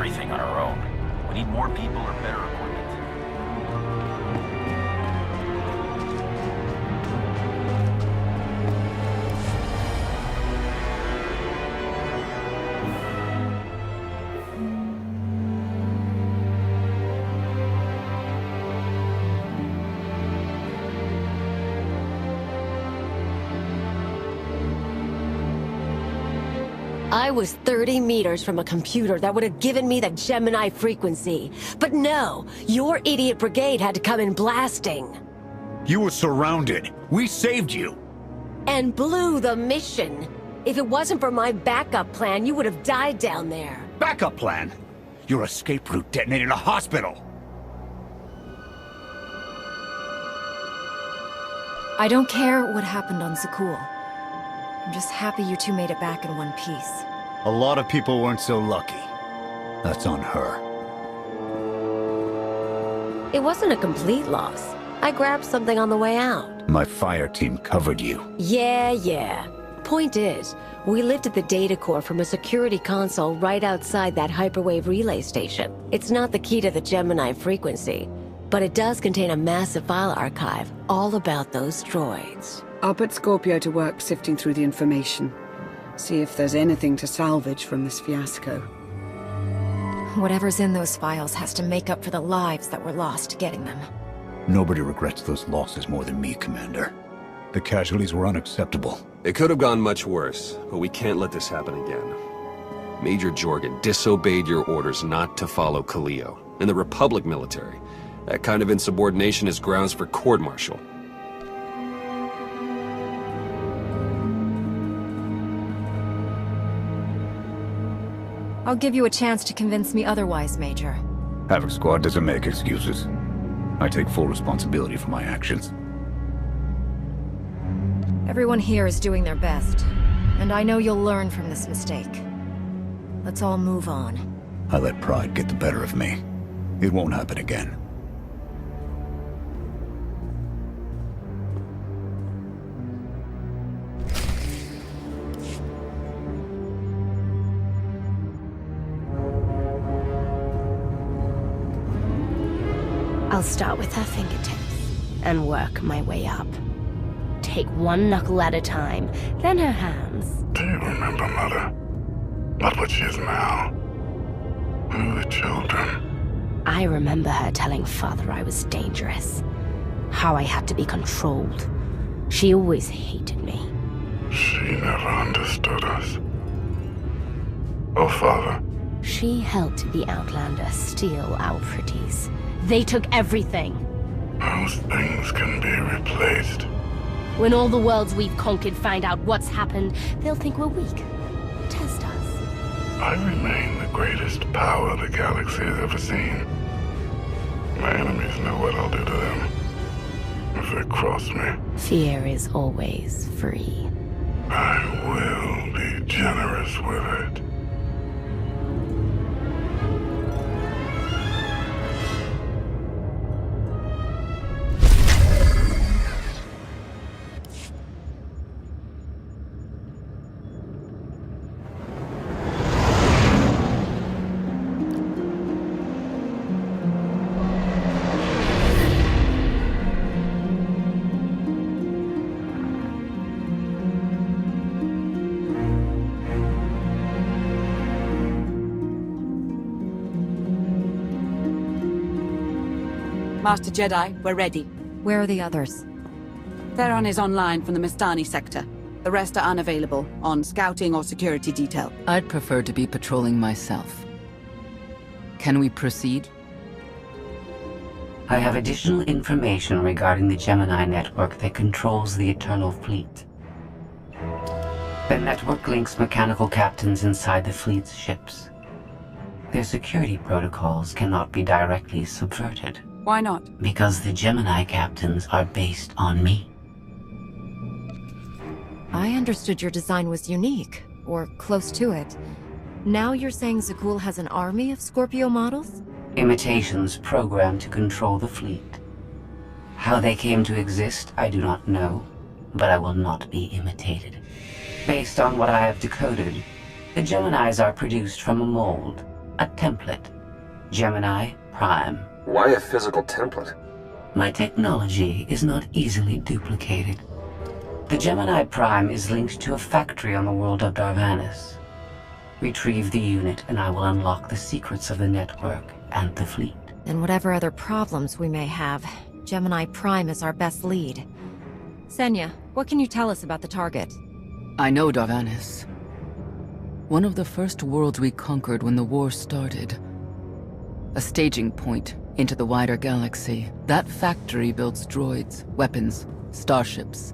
everything on our own. We need more people or better equipment. I was 30 meters from a computer that would have given me the Gemini frequency. But no, your idiot brigade had to come in blasting. You were surrounded. We saved you. And blew the mission. If it wasn't for my backup plan, you would have died down there. Backup plan? Your escape route detonated a hospital. I don't care what happened on Zakul. I'm just happy you two made it back in one piece. A lot of people weren't so lucky. That's on her. It wasn't a complete loss. I grabbed something on the way out. My fire team covered you. Yeah. Point is, we lifted the data core from a security console right outside that hyperwave relay station. It's not the key to the Gemini frequency, but it does contain a massive file archive all about those droids. I'll put Scorpio to work sifting through the information. See if there's anything to salvage from this fiasco. Whatever's in those files has to make up for the lives that were lost getting them. Nobody regrets those losses more than me, Commander. The casualties were unacceptable. It could have gone much worse, but we can't let this happen again. Major Jorgen disobeyed your orders not to follow Kaleo, and the Republic military. That kind of insubordination is grounds for court-martial. I'll give you a chance to convince me otherwise, Major. Havoc Squad doesn't make excuses. I take full responsibility for my actions. Everyone here is doing their best, and I know you'll learn from this mistake. Let's all move on. I let pride get the better of me. It won't happen again. I'll start with her fingertips and work my way up. Take one knuckle at a time, then her hands. Do you remember, Mother? Not what she is now. We were children. I remember her telling Father I was dangerous. How I had to be controlled. She always hated me. She never understood us. Oh, Father. She helped the Outlander steal our pretties. They took everything. Those things can be replaced. When all the worlds we've conquered find out what's happened, they'll think we're weak. Test us. I remain the greatest power the galaxy has ever seen. My enemies know what I'll do to them if they cross me. Fear is always free. I will be generous with it. Master Jedi, we're ready. Where are the others? Theron is online from the Mistani sector. The rest are unavailable, on scouting or security detail. I'd prefer to be patrolling myself. Can we proceed? I have additional information regarding the Gemini network that controls the Eternal Fleet. The network links mechanical captains inside the fleet's ships. Their security protocols cannot be directly subverted. Why not? Because the Gemini captains are based on me. I understood your design was unique, or close to it. Now you're saying Zakul has an army of Scorpio models? Imitations programmed to control the fleet. How they came to exist, I do not know, but I will not be imitated. Based on what I have decoded, the Geminis are produced from a mold, A template. Gemini Prime. Why a physical template? My technology is not easily duplicated. The Gemini Prime is linked to a factory on the world of Darvanis. Retrieve the unit and I will unlock the secrets of the network and the fleet. And whatever other problems we may have, Gemini Prime is our best lead. Senya, what can you tell us about the target? I know Darvanis. One of the first worlds we conquered when the war started. A staging point into the wider galaxy. That factory builds droids, weapons, starships.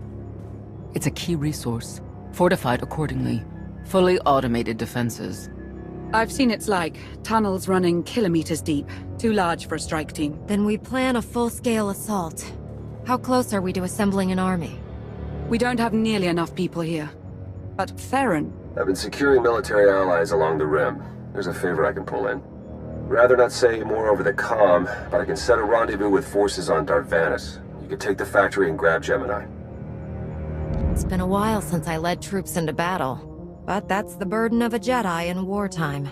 It's a key resource, fortified accordingly. Fully automated defenses. I've seen it's like tunnels running kilometers deep. Too large for a strike team. Then we plan a full-scale assault. How close are we to assembling an army? We don't have nearly enough people here. But Theron... I've been securing military allies along the rim. There's a favor I can pull in. Rather not say more over the comm, but I can set a rendezvous with forces on Darvanis. You can take the factory and grab Gemini. It's been a while since I led troops into battle. But that's the burden of a Jedi in wartime.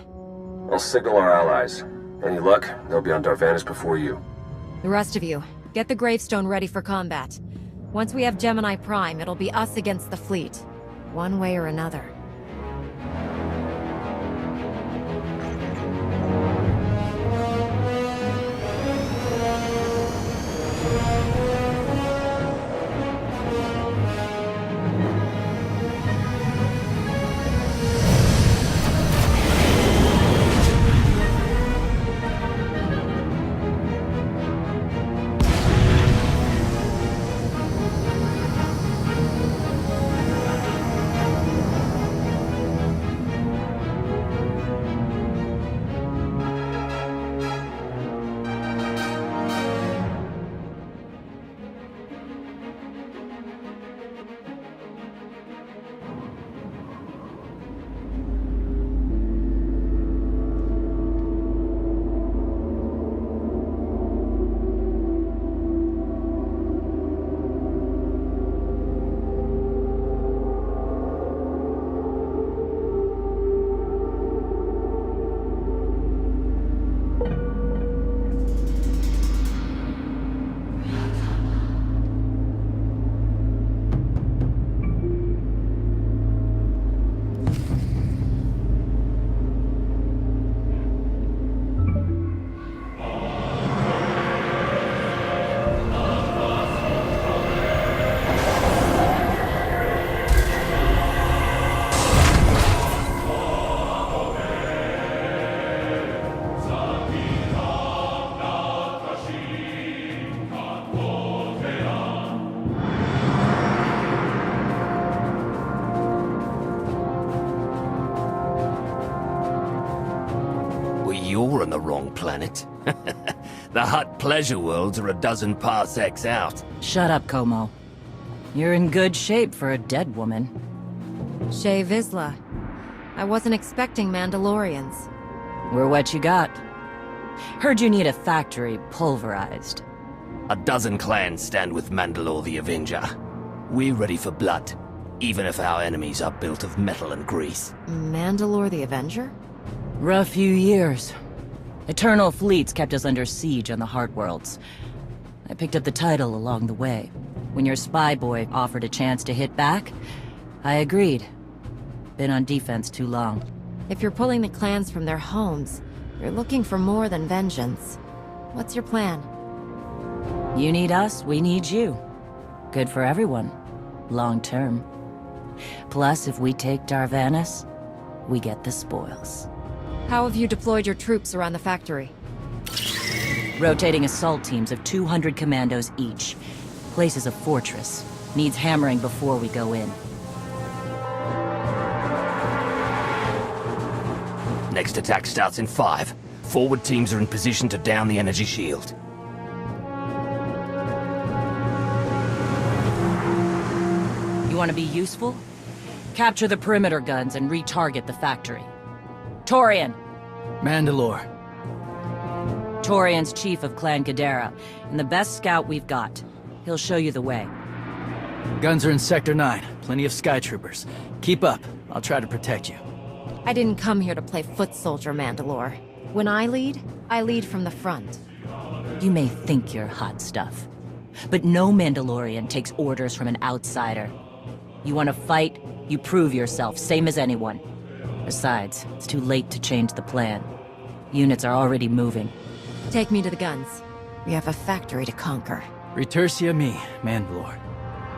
I'll signal our allies. Any luck, they'll be on Darvanis before you. The rest of you, get the gravestone ready for combat. Once we have Gemini Prime, it'll be us against the fleet. One way or another. You're on the wrong planet. The Hutt pleasure worlds are a dozen parsecs out. Shut up, Como. You're in good shape for a dead woman. Shay Vizsla. I wasn't expecting Mandalorians. We're what you got. Heard you need a factory pulverized. A dozen clans stand with Mandalore the Avenger. We're ready for blood, even if our enemies are built of metal and grease. Mandalore the Avenger? Rough few years. Eternal fleets kept us under siege on the Heart Worlds. I picked up the title along the way. When your spy boy offered a chance to hit back, I agreed. Been on defense too long. If you're pulling the clans from their homes, you're looking for more than vengeance. What's your plan? You need us, we need you. Good for everyone. Long term. Plus, if we take Darvanis, we get the spoils. How have you deployed your troops around the factory? Rotating assault teams of 200 commandos each. Place is a fortress. Needs hammering before we go in. Next attack starts in 5. Forward teams are in position to down the energy shield. You want to be useful? Capture the perimeter guns and retarget the factory. Torian! Mandalore. Torian's chief of Clan Ghidorah, and the best scout we've got. He'll show you the way. Guns are in Sector 9. Plenty of Sky Troopers. Keep up. I'll try to protect you. I didn't come here to play foot soldier, Mandalore. When I lead from the front. You may think you're hot stuff, but no Mandalorian takes orders from an outsider. You want to fight, you prove yourself, same as anyone. Besides, it's too late to change the plan. Units are already moving. Take me to the guns. We have a factory to conquer. Retursia me, Mandalore.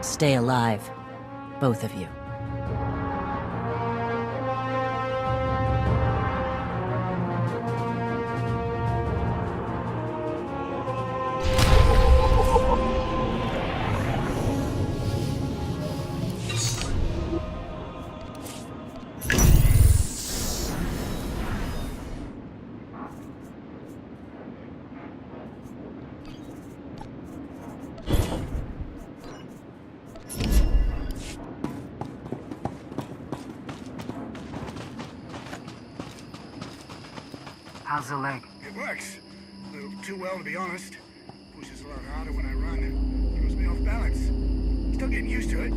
Stay alive, both of you. How's the leg? It works. A little too well, to be honest. Pushes a lot harder when I run. Throws me off balance. Still getting used to it.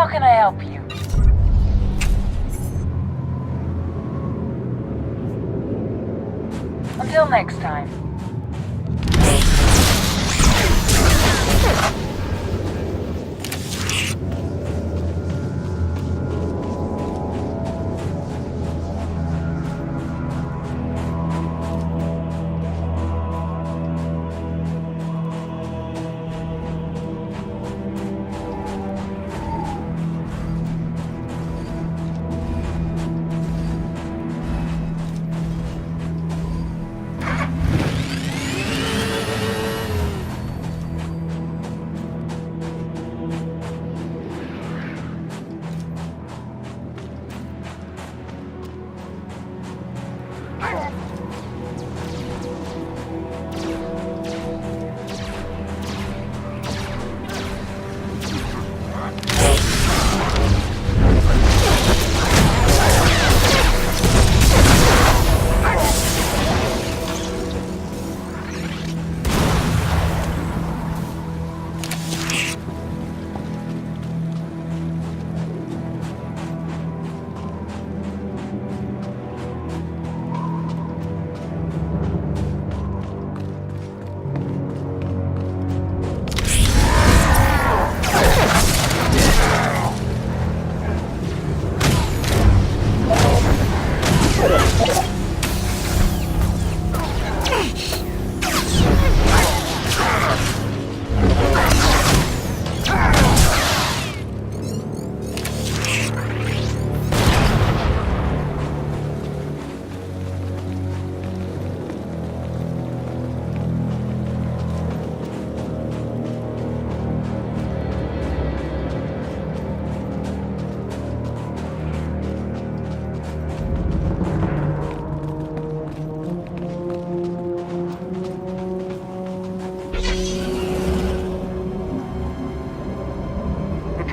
How can I help you? Until next time.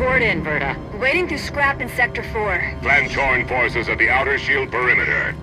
Report in, Verta. Waiting through scrap in Sector 4. Flantorn forces at the outer shield perimeter.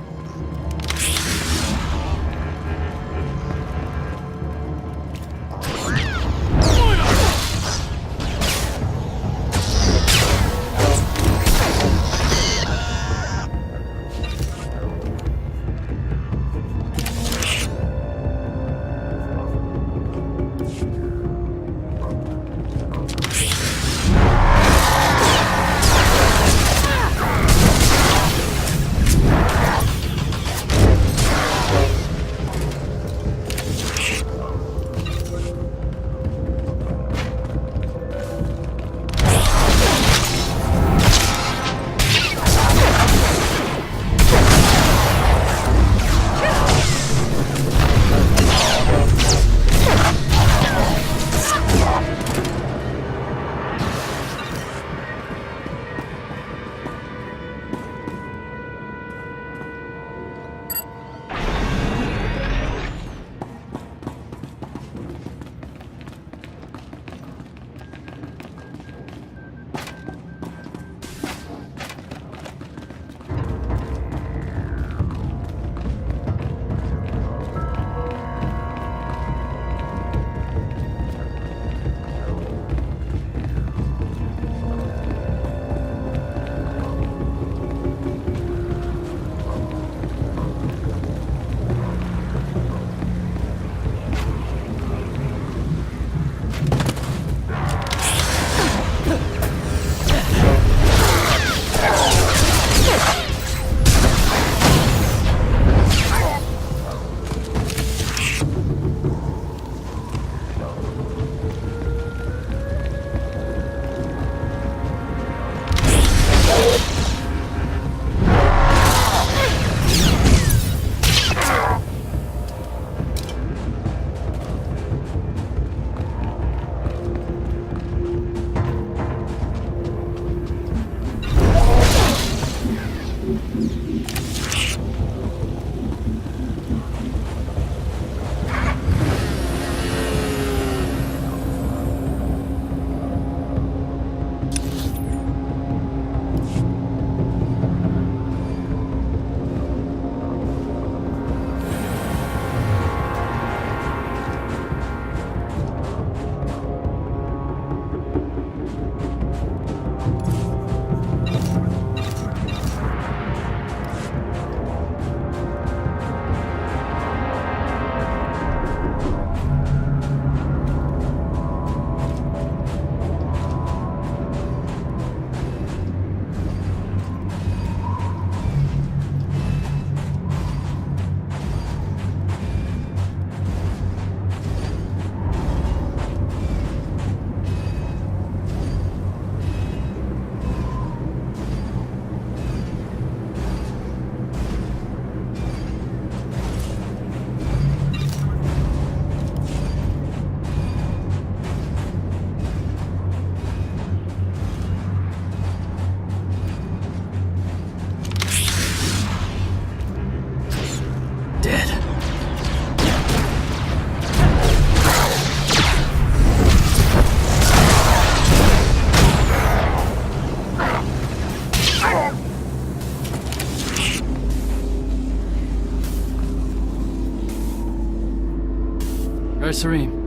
Where's Serene?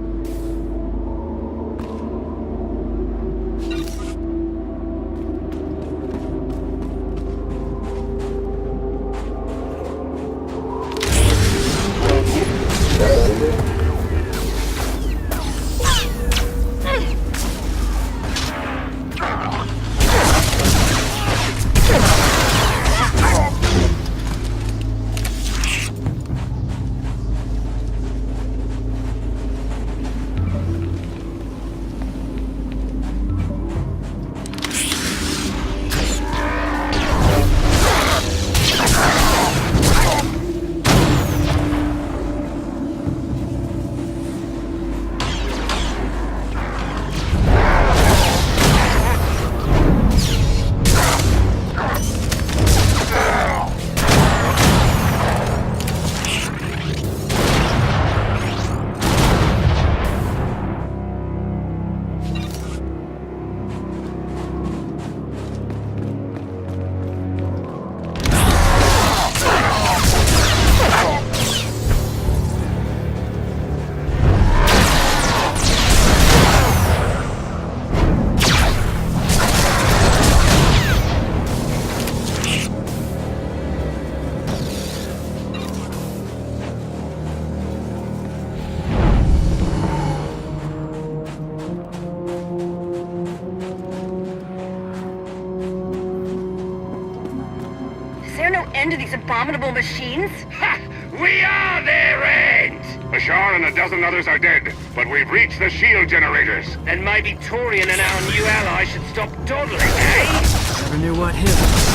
End to these abominable machines? Ha! We are their end! Bashar and a dozen others are dead, but we've reached the shield generators. Then maybe Torian and our new ally should stop dawdling, eh? Never knew what hit him.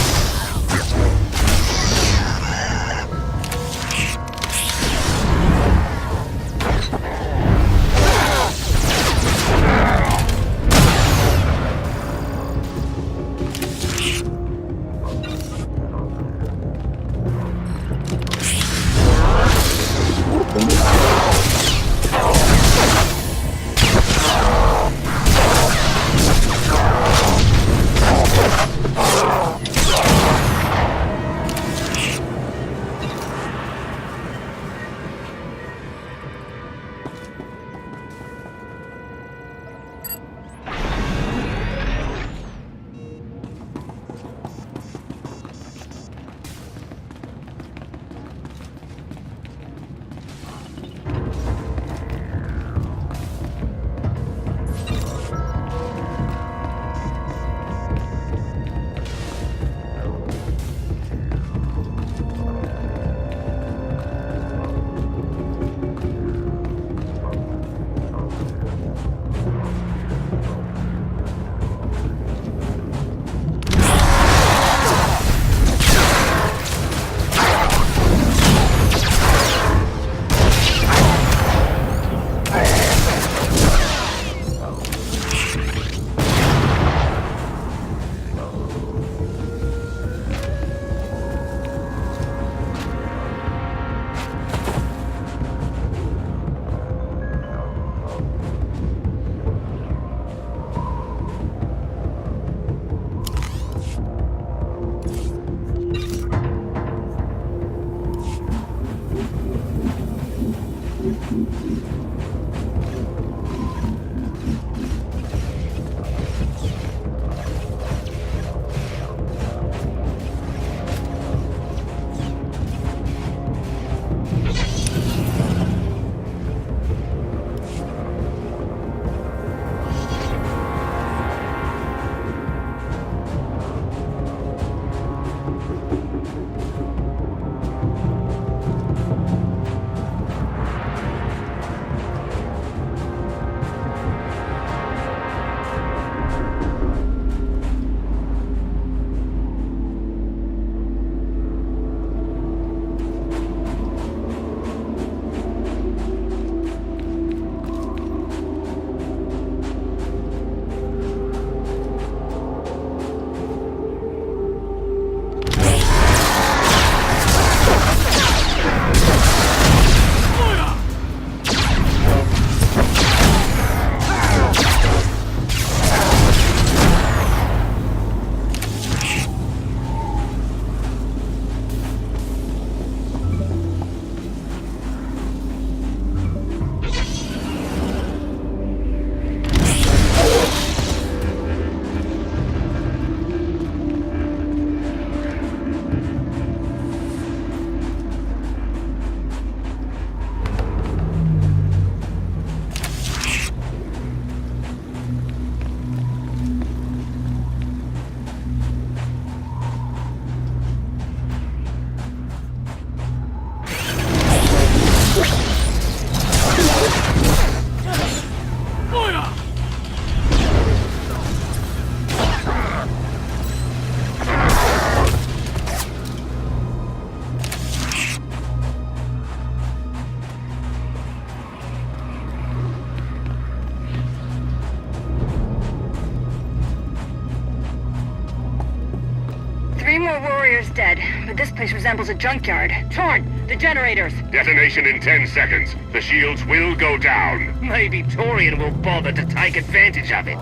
Empire's dead, but this place resembles a junkyard. Torn! The generators! Detonation in 10 seconds. The shields will go down. Maybe Torian will bother to take advantage of it.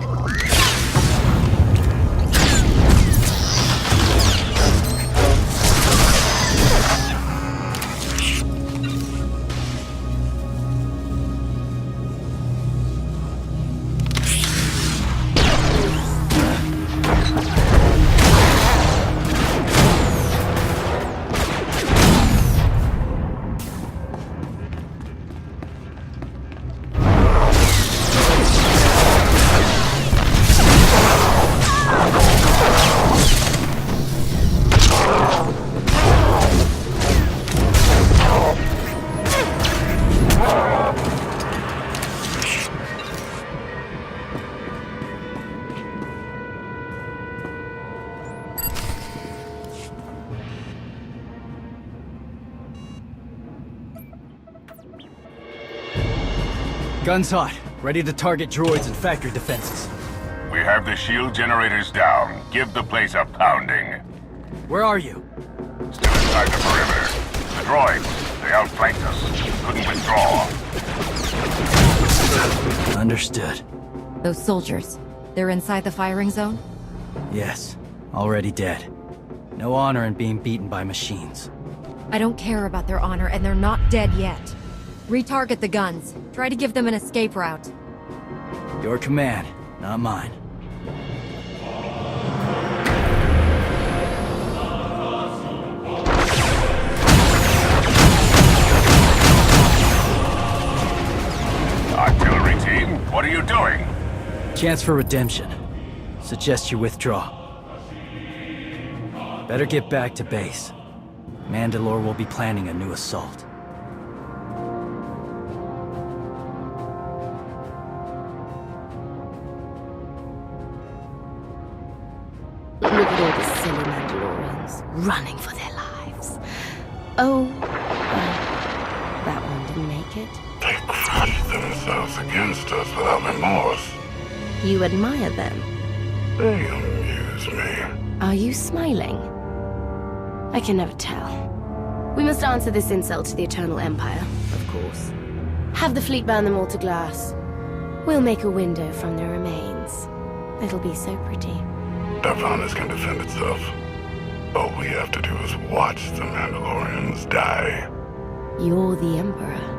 Guns hot. Ready to target droids and factory defenses. We have the shield generators down. Give the place a pounding. Where are you? Still inside the perimeter. The droids, they outflanked us. Couldn't withdraw. Understood. Those soldiers, they're inside the firing zone? Yes. Already dead. No honor in being beaten by machines. I don't care about their honor, and they're not dead yet. Retarget the guns. Try to give them an escape route. Your command, not mine. Artillery team, what are you doing? Chance for redemption. Suggest you withdraw. Better get back to base. Mandalore will be planning a new assault. Look at all the silly Mandalorians running for their lives. Oh, that one didn't make it. They crushed themselves against us without remorse. You admire them. They amuse me. Are you smiling? I can never tell. We must answer this insult to the Eternal Empire, of course. Have the fleet burn them all to glass. We'll make a window from their remains. It'll be so pretty. Darvanis can defend itself. All we have to do is watch the Mandalorians die. You're the Emperor.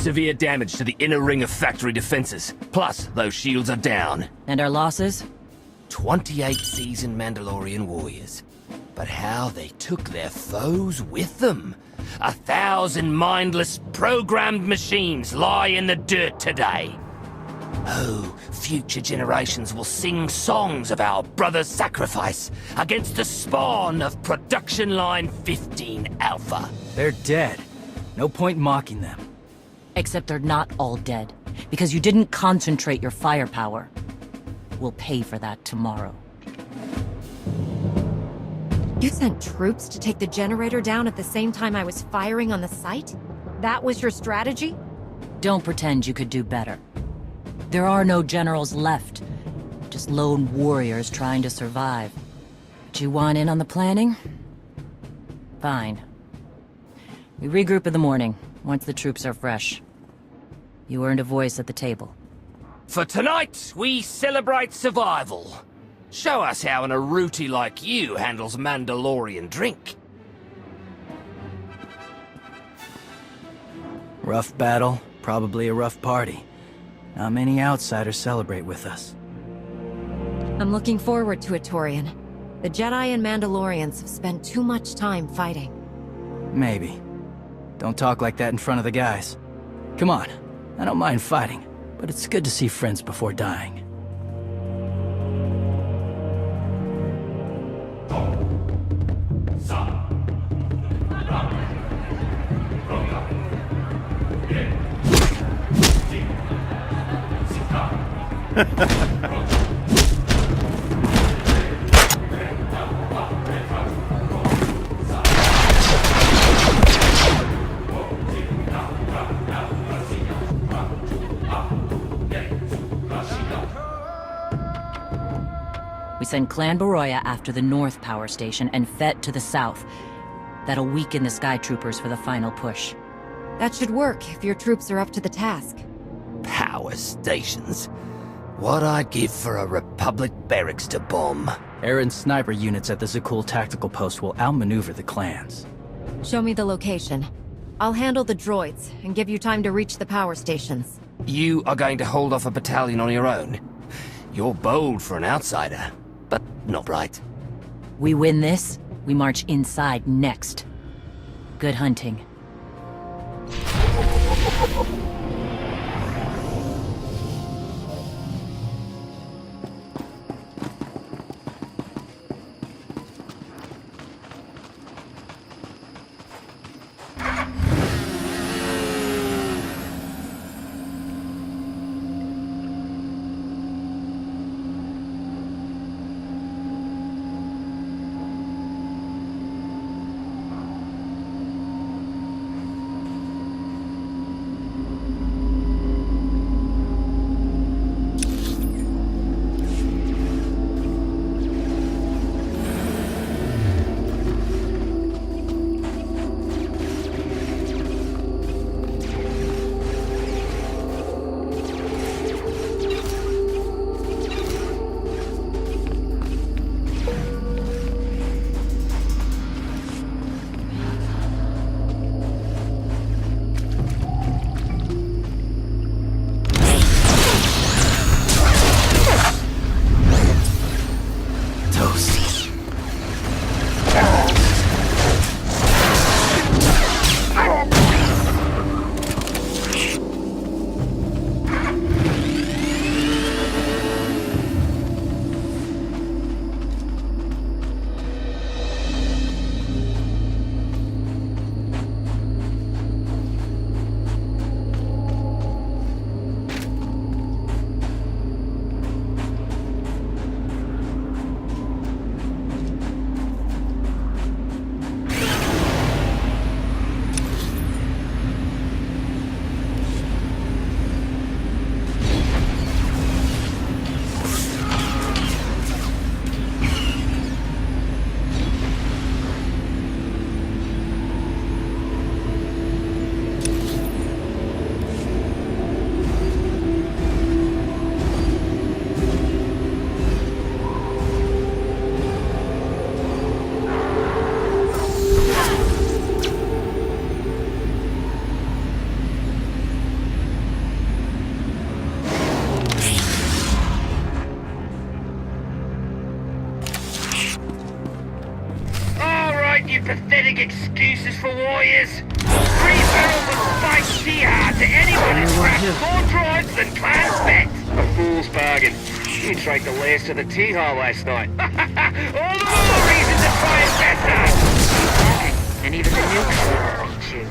severe damage to the inner ring of factory defenses. Plus, those shields are down. And our losses? 28 seasoned Mandalorian warriors. But how they took their foes with them. 1,000 mindless, programmed machines lie in the dirt today. Oh, future generations will sing songs of our brother's sacrifice against the spawn of Production Line 15 Alpha. They're dead. No point mocking them. Except they're not all dead, because you didn't concentrate your firepower. We'll pay for that tomorrow. You sent troops to take the generator down at the same time I was firing on the site? That was your strategy? Don't pretend you could do better. There are no generals left. Just lone warriors trying to survive. But you want in on the planning? Fine. We regroup in the morning, once the troops are fresh. You earned a voice at the table. For tonight, we celebrate survival. Show us how an Aruti like you handles Mandalorian drink. Rough battle, probably a rough party. Not many outsiders celebrate with us. I'm looking forward to it, Torian. The Jedi and Mandalorians have spent too much time fighting. Maybe. Don't talk like that in front of the guys. Come on, I don't mind fighting, but it's good to see friends before dying. We send Clan Baroya after the North Power Station and Fett to the south. That'll weaken the Sky Troopers for the final push. That should work if your troops are up to the task. Power stations. What I'd give for a Republic barracks to bomb. Aaron's sniper units at the Zakul tactical post will outmaneuver the clans. Show me the location. I'll handle the droids and give you time to reach the power stations. You are going to hold off a battalion on your own. You're bold for an outsider, but not right. We win this, we march inside next. Good hunting. it, you pathetic excuses for warriors? 3 barrels of spiked jihad to anyone who's cracked more droids than Clan Spec. A fool's bargain. You drank the last of the tea-ha last night. All the more reason to try it better. And even the nukes will beat you.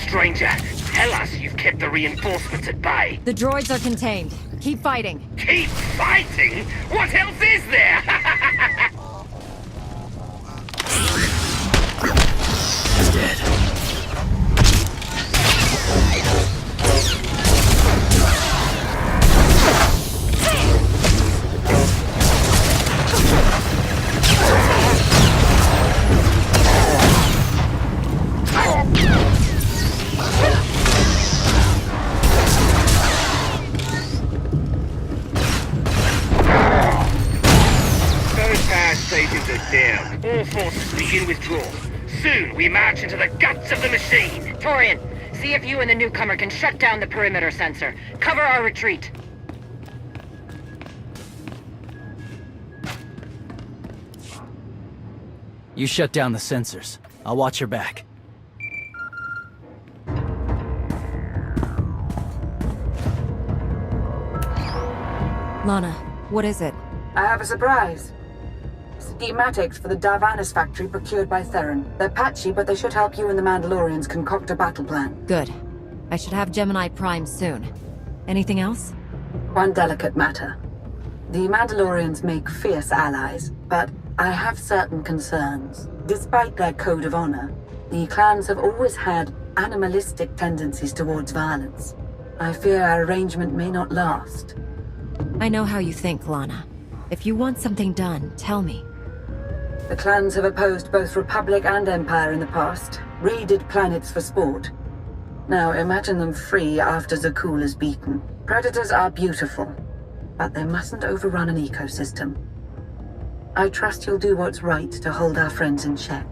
Stranger, tell us you've kept the reinforcements at bay. The droids are contained. Keep fighting. Keep fighting? What else is there? Stations are down. All forces begin withdrawal. Soon we march into the guts of the machine. Torian, See if you and the newcomer can shut down the perimeter sensor. Cover our retreat. You shut down the sensors. I'll watch your back. Lana, what is it? I have a surprise. Schematics for the Darvanis factory procured by Theron. They're patchy, but they should help you and the Mandalorians concoct a battle plan. Good. I should have Gemini Prime soon. Anything else? One delicate matter. The Mandalorians make fierce allies, but I have certain concerns. Despite their code of honor, the clans have always had animalistic tendencies towards violence. I fear our arrangement may not last. I know how you think, Lana. If you want something done, tell me. The clans have opposed both Republic and Empire in the past, raided planets for sport. Now imagine them free after Zakul is beaten. Predators are beautiful, but they mustn't overrun an ecosystem. I trust you'll do what's right to hold our friends in check.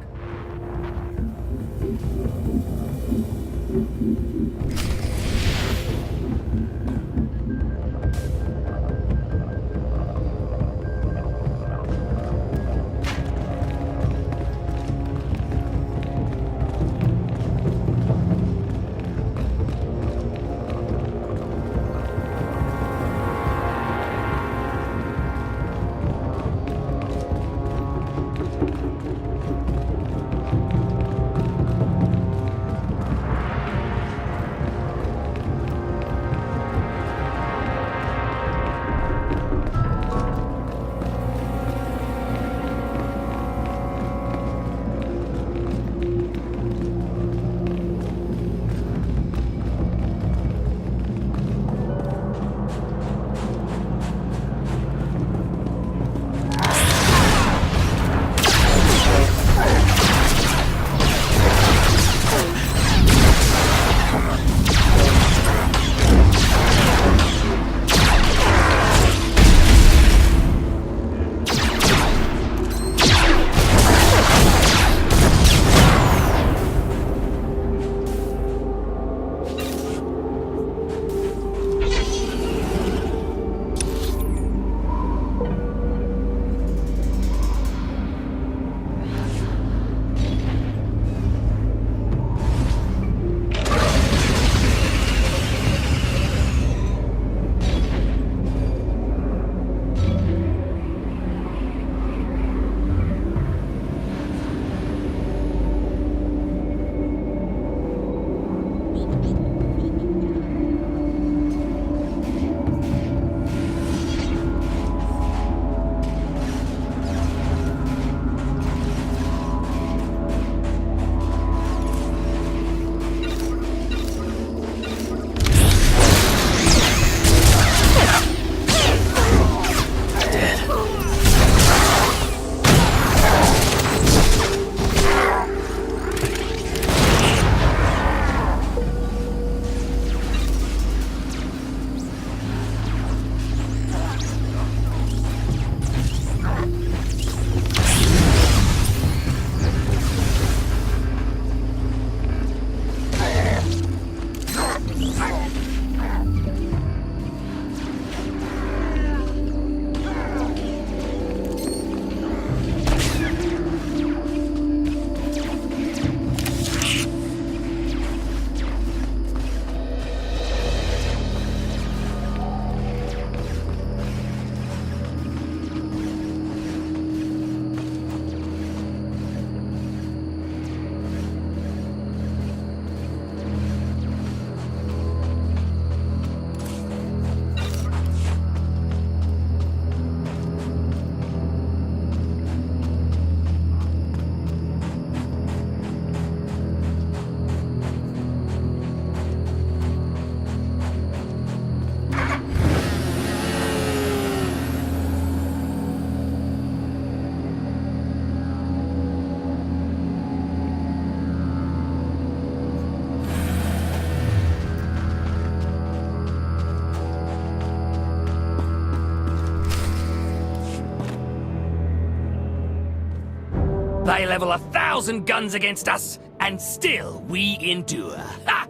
They level 1,000 guns against us, and still we endure. Ha!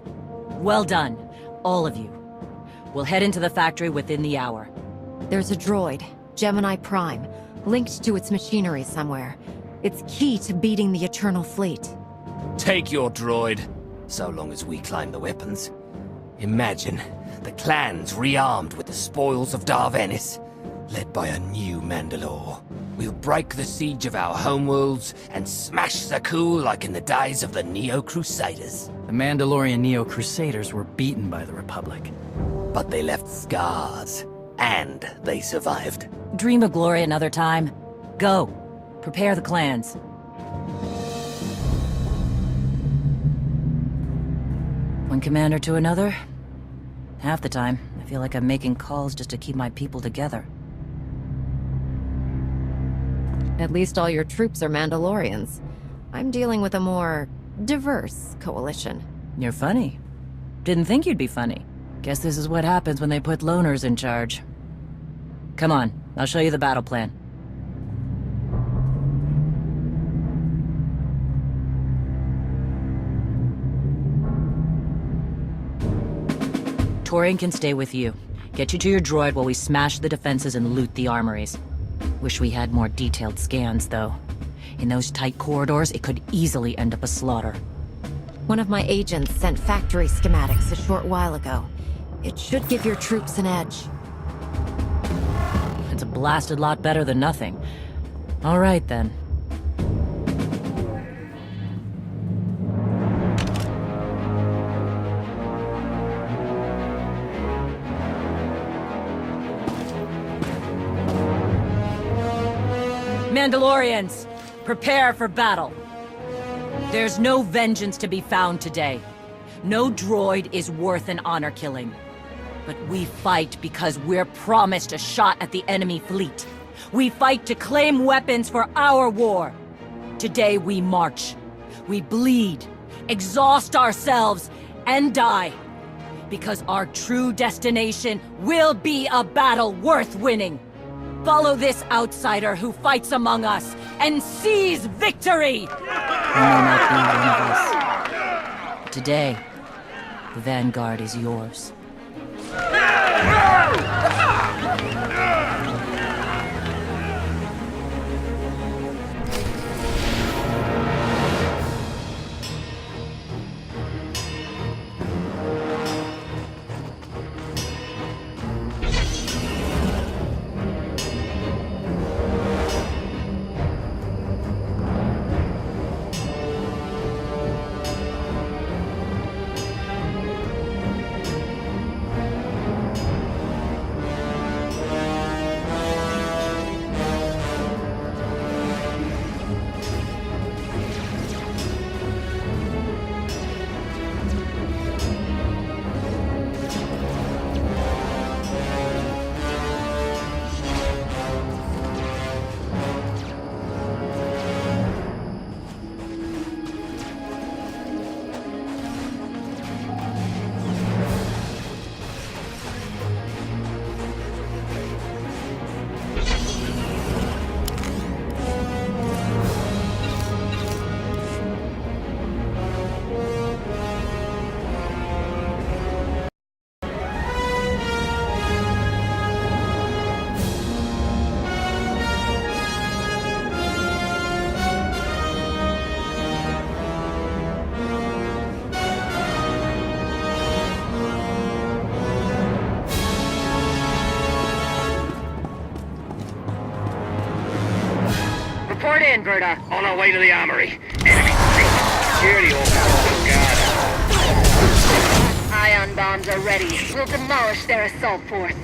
Well done, all of you. We'll head into the factory within the hour. There's a droid, Gemini Prime, linked to its machinery somewhere. It's key to beating the Eternal Fleet. Take your droid, so long as we climb the weapons. Imagine the clans rearmed with the spoils of Darvenis, led by a new Mandalore. We'll break the siege of our homeworlds and smash Zakul like in the days of the Neo-Crusaders. The Mandalorian Neo-Crusaders were beaten by the Republic. But they left scars, and they survived. Dream of glory another time. Go. Prepare the clans. One commander to another. Half the time, I feel like I'm making calls just to keep my people together. At least all your troops are Mandalorians. I'm dealing with a more diverse coalition. You're funny. Didn't think you'd be funny. Guess this is what happens when they put loners in charge. Come on, I'll show you the battle plan. Torian can stay with you. Get you to your droid while we smash the defenses and loot the armories. Wish we had more detailed scans, though. In those tight corridors, it could easily end up a slaughter. One of my agents sent factory schematics a short while ago. It should give your troops an edge. It's a blasted lot better than nothing. All right, then. Mandalorians, prepare for battle. There's no vengeance to be found today. No droid is worth an honor killing. But we fight because we're promised a shot at the enemy fleet. We fight to claim weapons for our war. Today we march. We bleed, exhaust ourselves, and die. Because our true destination will be a battle worth winning. Follow this outsider who fights among us and seize victory! You may not be one of us. Today, the Vanguard is yours. Report in, Verta. On our way to the armory. Enemy security all guard. Ion bombs are ready. We'll demolish their assault force.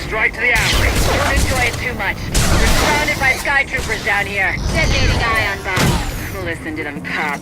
Straight to the armory. Don't enjoy it too much. We're surrounded by sky troopers down here. Detonating ion bombs. Listen to them, cop.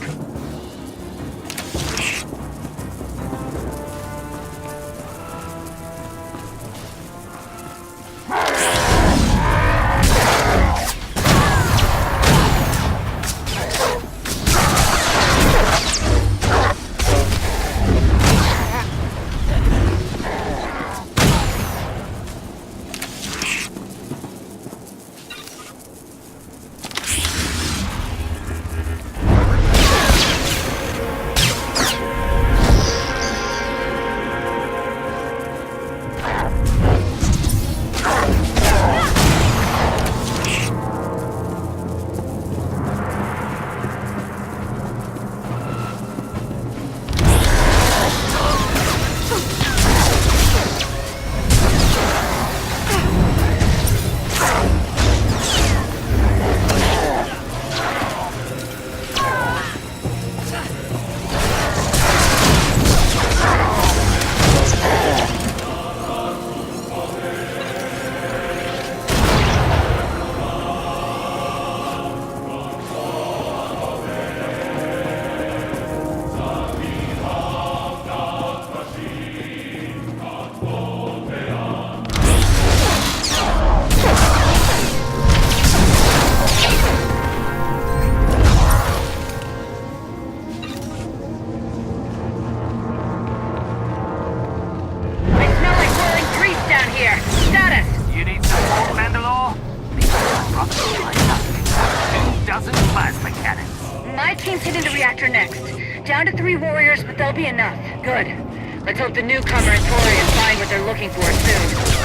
1,000 plasma cannons. My team's hitting the reactor next. Down to 3 warriors, but they'll be enough. Good. Let's hope the newcomer and Torian find what they're looking for soon.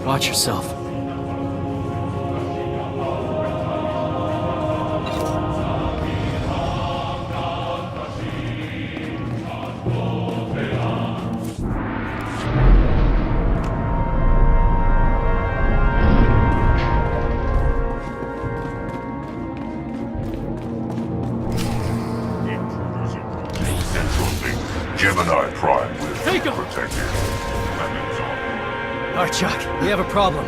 Watch yourself. Gemini Prime will Take be him! protected. Weapons on. Alright, Chuck, we have a problem.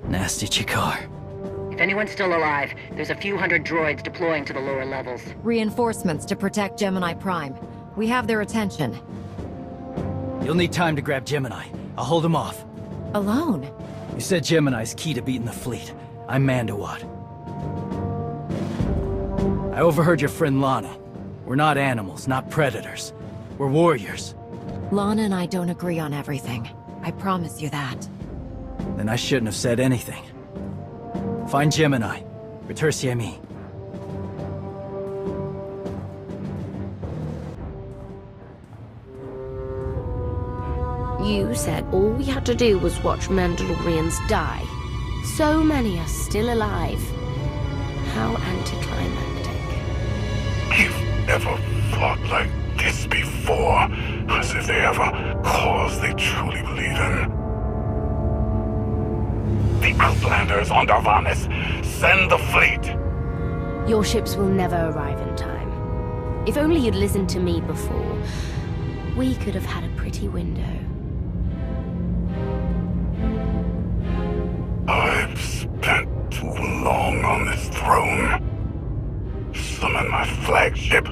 Nasty Chikar. If anyone's still alive, there's a few hundred droids deploying to the lower levels. Reinforcements to protect Gemini Prime. We have their attention. You'll need time to grab Gemini. I'll hold him off. Alone? You said Gemini's key to beating the fleet. I'm Mandawat. I overheard your friend Lana. We're not animals, not predators. We're warriors. Lana and I don't agree on everything. I promise you that. Then I shouldn't have said anything. Find Gemini. Retursi me. You said all we had to do was watch Mandalorians die. So many are still alive. How anticlimactic. You've never fought like this before, as if they have a cause they truly believe in. The Outlanders on Darvanis! Send the fleet! Your ships will never arrive in time. If only you'd listened to me before, we could have had a pretty window. I've spent too long on this throne. Summon my flagship.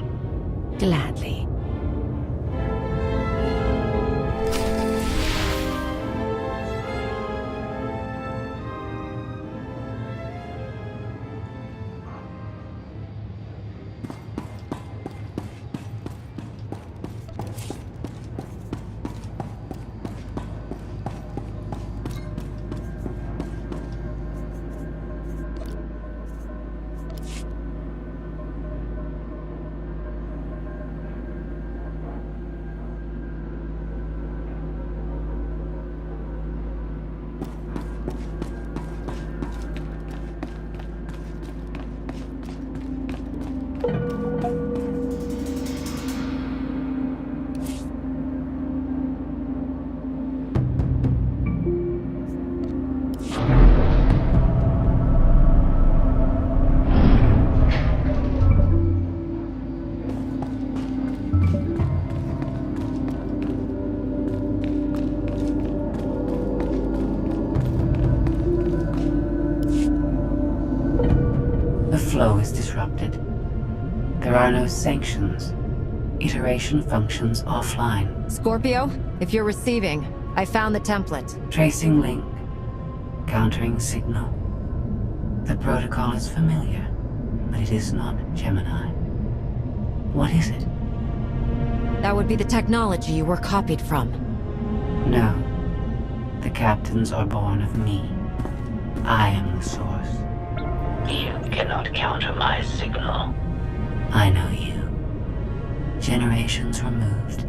Gladly. The flow is disrupted. There are no sanctions. Iteration functions offline. Scorpio, if you're receiving, I found the template. Tracing link. Countering signal. The protocol is familiar, but it is not Gemini. What is it? That would be the technology you were copied from. No. The captains are born of me. I am the source. You cannot counter my signal. I know you. Generations removed.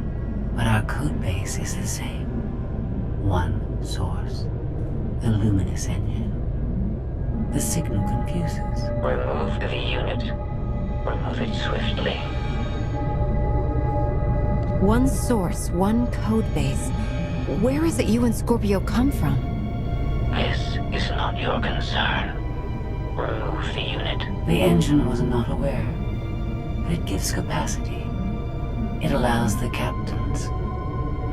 But our code base is the same. One source. The luminous engine. The signal confuses. Remove the unit. Remove it swiftly. One source, one code base. Where is it you and Scorpio come from? This is not your concern. Remove the unit. The engine was not aware, but it gives capacity. It allows the captain's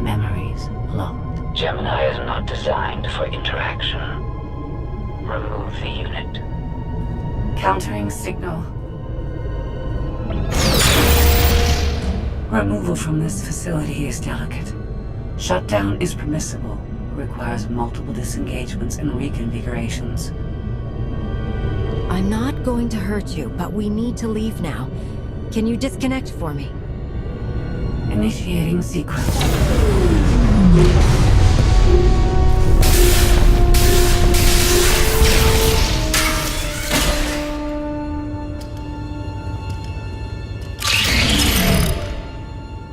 memories locked. Gemini is not designed for interaction. Remove the unit. Countering signal. Removal from this facility is delicate. Shutdown is permissible, requires multiple disengagements and reconfigurations. I'm not going to hurt you, but we need to leave now. Can you disconnect for me? Initiating sequence.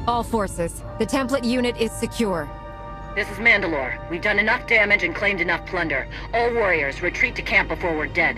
All forces, the template unit is secure. This is Mandalore. We've done enough damage and claimed enough plunder. All warriors, retreat to camp before we're dead.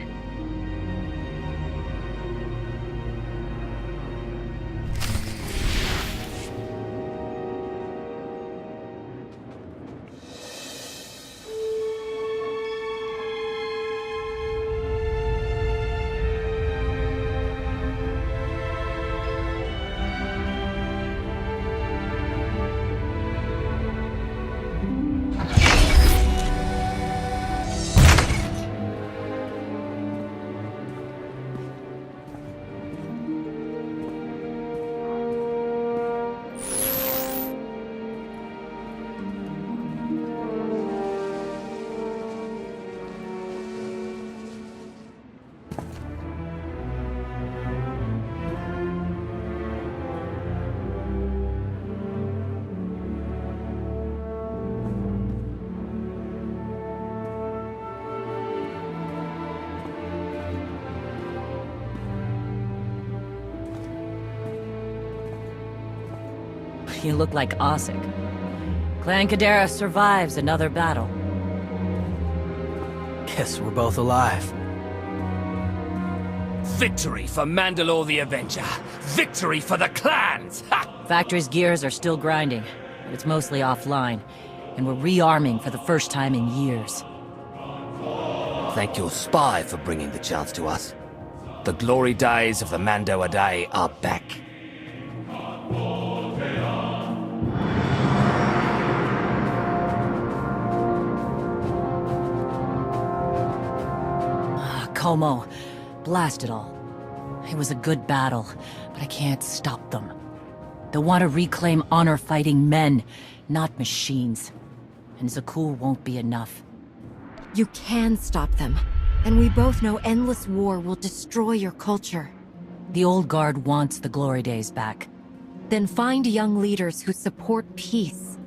You look like Ossik. Clan Kadera survives another battle. Guess we're both alive. Victory for Mandalore the Avenger! Victory for the clans! Ha! Factory's gears are still grinding, but it's mostly offline, and we're rearming for the first time in years. Thank your spy for bringing the chance to us. The glory days of the Mando Ade are back. Como, blast it all. It was a good battle, but I can't stop them. They'll want to reclaim honor-fighting men, not machines. And Zakul won't be enough. You can stop them. And we both know endless war will destroy your culture. The old guard wants the glory days back. Then find young leaders who support peace.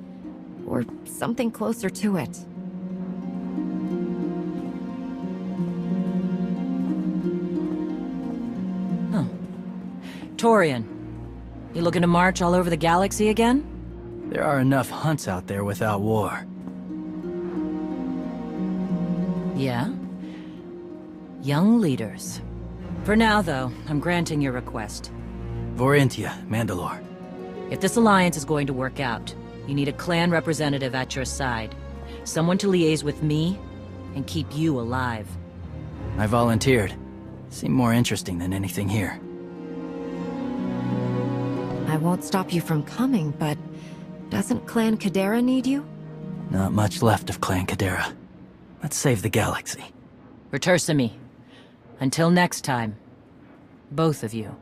Or something closer to it. Torian, you looking to march all over the galaxy again? There are enough hunts out there without war. Yeah? Young leaders. For now, though, I'm granting your request. Vorintia, Mandalore. If this alliance is going to work out, you need a clan representative at your side. Someone to liaise with me and keep you alive. I volunteered. Seemed more interesting than anything here. I won't stop you from coming, but doesn't Clan Kadera need you? Not much left of Clan Kadera. Let's save the galaxy. Retursimi. Until next time, both of you.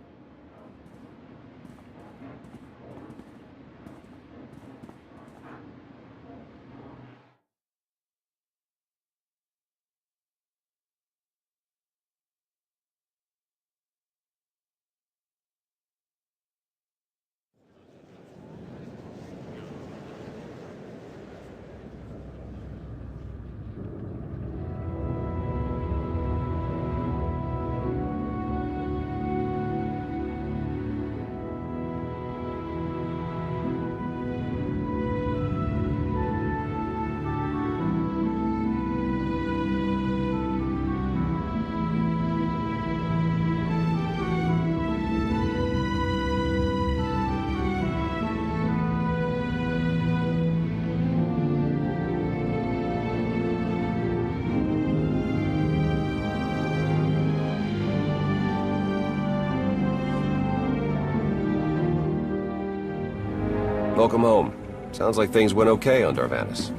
Welcome home. Sounds like things went okay on Darvanis.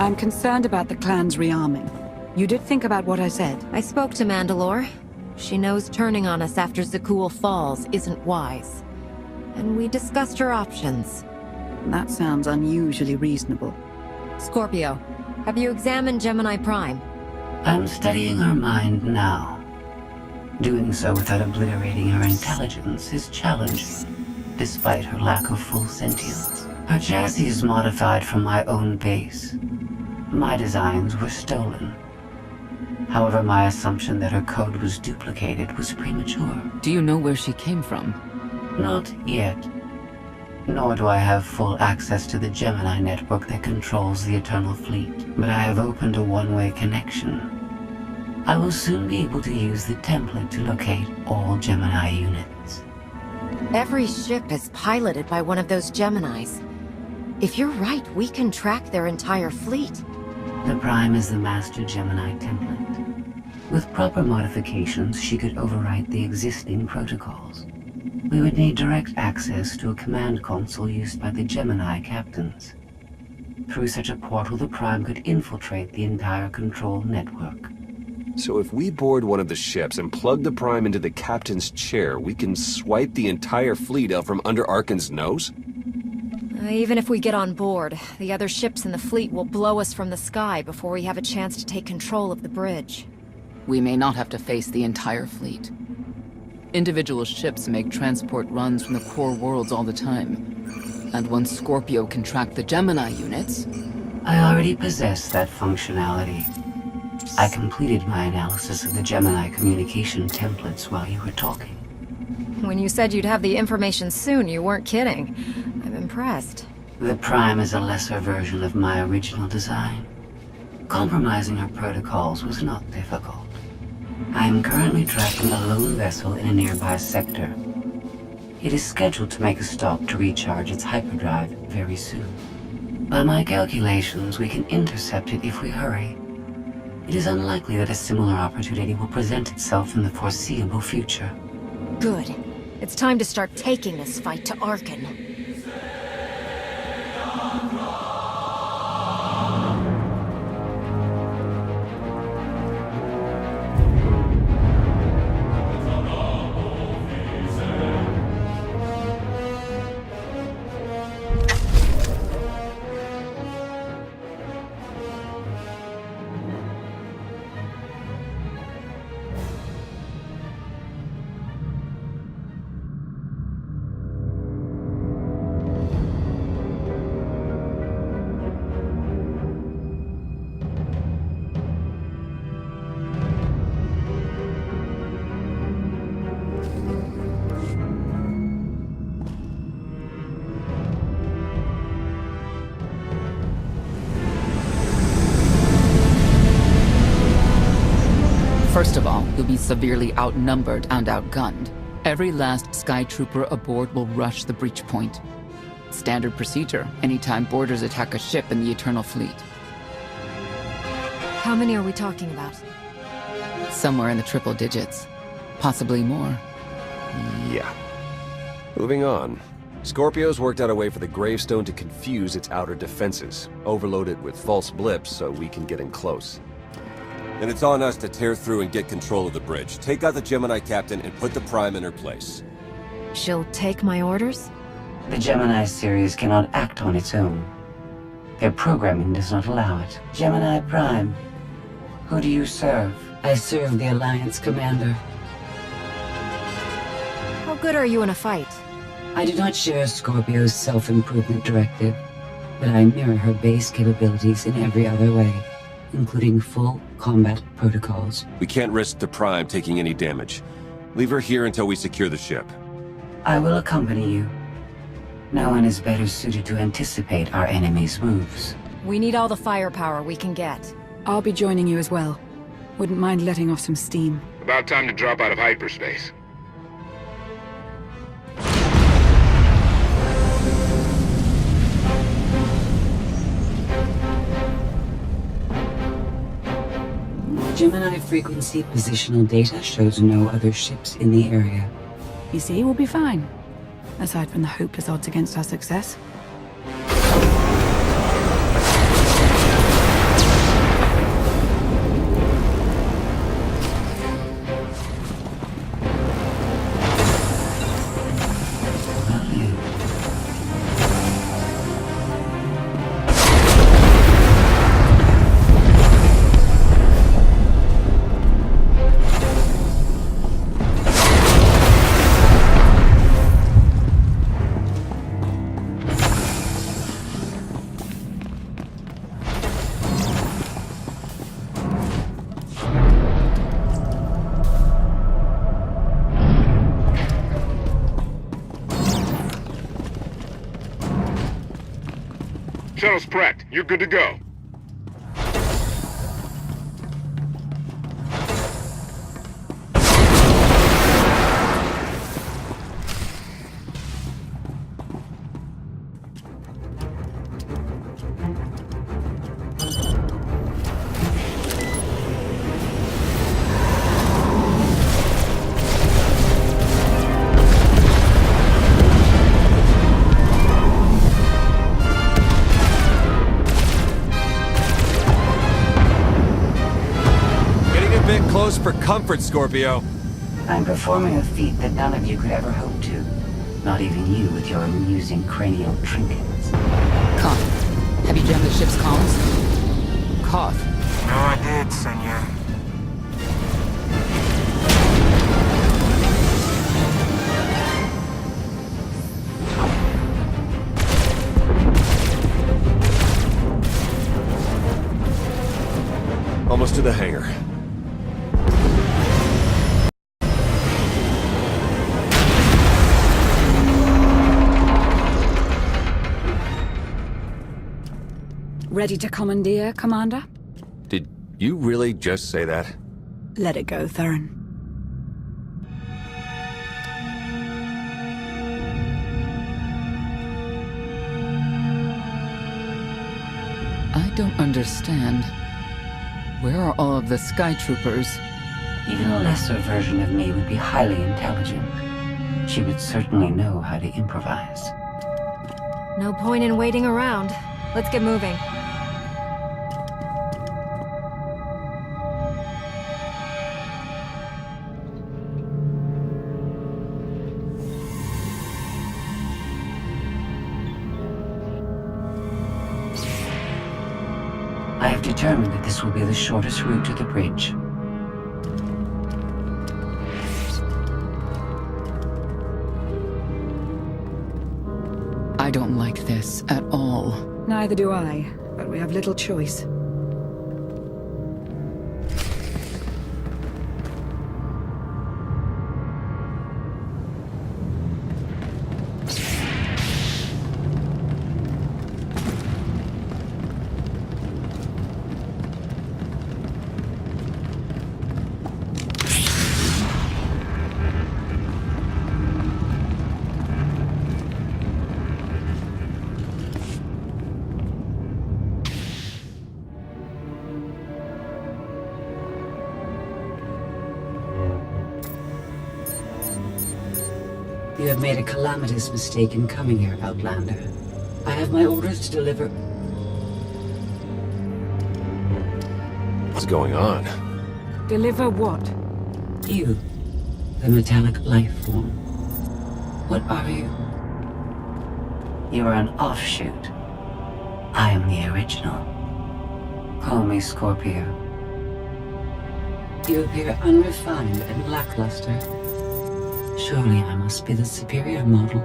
I'm concerned about the clan's rearming. You did think about what I said? I spoke to Mandalore. She knows turning on us after Zakul falls isn't wise. And we discussed her options. That sounds unusually reasonable. Scorpio, have you examined Gemini Prime? I'm studying her mind now. Doing so without obliterating her intelligence is challenging, despite her lack of full sentience. Her chassis is modified from my own base. My designs were stolen. However, my assumption that her code was duplicated was premature. Do you know where she came from? Not yet. Nor do I have full access to the Gemini network that controls the Eternal Fleet, but I have opened a one-way connection. I will soon be able to use the template to locate all Gemini units. Every ship is piloted by one of those Geminis. If you're right, we can track their entire fleet. The Prime is the master Gemini template. With proper modifications, she could overwrite the existing protocols. We would need direct access to a command console used by the Gemini captains. Through such a portal, the Prime could infiltrate the entire control network. So if we board one of the ships and plug the Prime into the captain's chair, we can swipe the entire fleet out from under Arkan's nose? Even if we get on board, the other ships in the fleet will blow us from the sky before we have a chance to take control of the bridge. We may not have to face the entire fleet. Individual ships make transport runs from the core worlds all the time. And once Scorpio can track the Gemini units... I already possess that functionality. I completed my analysis of the Gemini communication templates while you were talking. When you said you'd have the information soon, you weren't kidding. I'm impressed. The Prime is a lesser version of my original design. Compromising her protocols was not difficult. I am currently tracking a lone vessel in a nearby sector. It is scheduled to make a stop to recharge its hyperdrive very soon. By my calculations, we can intercept it if we hurry. It is unlikely that a similar opportunity will present itself in the foreseeable future. Good. It's time to start taking this fight to Arkan. First of all, you'll be severely outnumbered and outgunned. Every last Sky Trooper aboard will rush the breach point. Standard procedure, anytime boarders attack a ship in the Eternal Fleet. How many are we talking about? Somewhere in the triple digits. Possibly more. Yeah. Moving on. Scorpio's worked out a way for the gravestone to confuse its outer defenses, overload it with false blips so we can get in close. Then it's on us to tear through and get control of the bridge. Take out the Gemini captain and put the Prime in her place. She'll take my orders? The Gemini series cannot act on its own. Their programming does not allow it. Gemini Prime, who do you serve? I serve the Alliance Commander. How good are you in a fight? I do not share Scorpio's self-improvement directive, but I mirror her base capabilities in every other way, including full combat protocols. We can't risk the Prime taking any damage. Leave her here until we secure the ship. I will accompany you. No one is better suited to anticipate our enemy's moves. We need all the firepower we can get. I'll be joining you as well. Wouldn't mind letting off some steam. About time to drop out of hyperspace. Gemini frequency positional data shows no other ships in the area. You see, we'll be fine. Aside from the hopeless odds against our success. shuttle's prepped. You're good to go. Close for comfort, Scorpio. I'm performing a feat that none of you could ever hope to. Not even you with your amusing cranial trinkets. Koth, have you jammed the ship's comms? Koth. No, I did, senor. Almost to the hangar. Ready to commandeer, Commander? Did you really just say that? Let it go, Theron. I don't understand. Where are all of the Sky Troopers? Even a lesser version of me would be highly intelligent. She would certainly know how to improvise. No point in waiting around. Let's get moving. I have determined that this will be the shortest route to the bridge. I don't like this at all. Neither do I, but we have little choice. You have made a calamitous mistake in coming here, Outlander. I have my orders to deliver... What's going on? Deliver what? You, the metallic life form. What are you? You are an offshoot. I am the original. Call me Scorpio. You appear unrefined and lackluster. Surely I must be the superior model.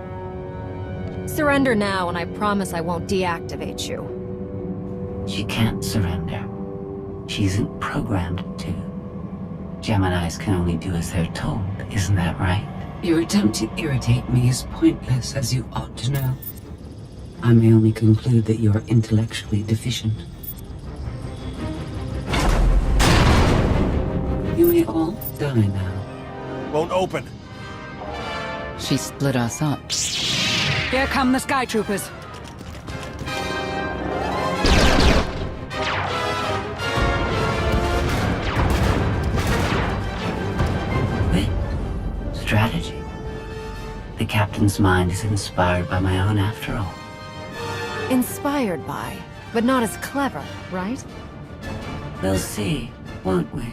Surrender now, and I promise I won't deactivate you. She can't surrender. She isn't programmed to. Geminis can only do as they're told, isn't that right? Your attempt to irritate me is pointless, as you ought to know. I may only conclude that you're intellectually deficient. You may all die now. Won't open. She split us up. Here come the Sky Troopers. Wait. Strategy. The captain's mind is inspired by my own after all. Inspired by, but not as clever, right? We'll see, won't we?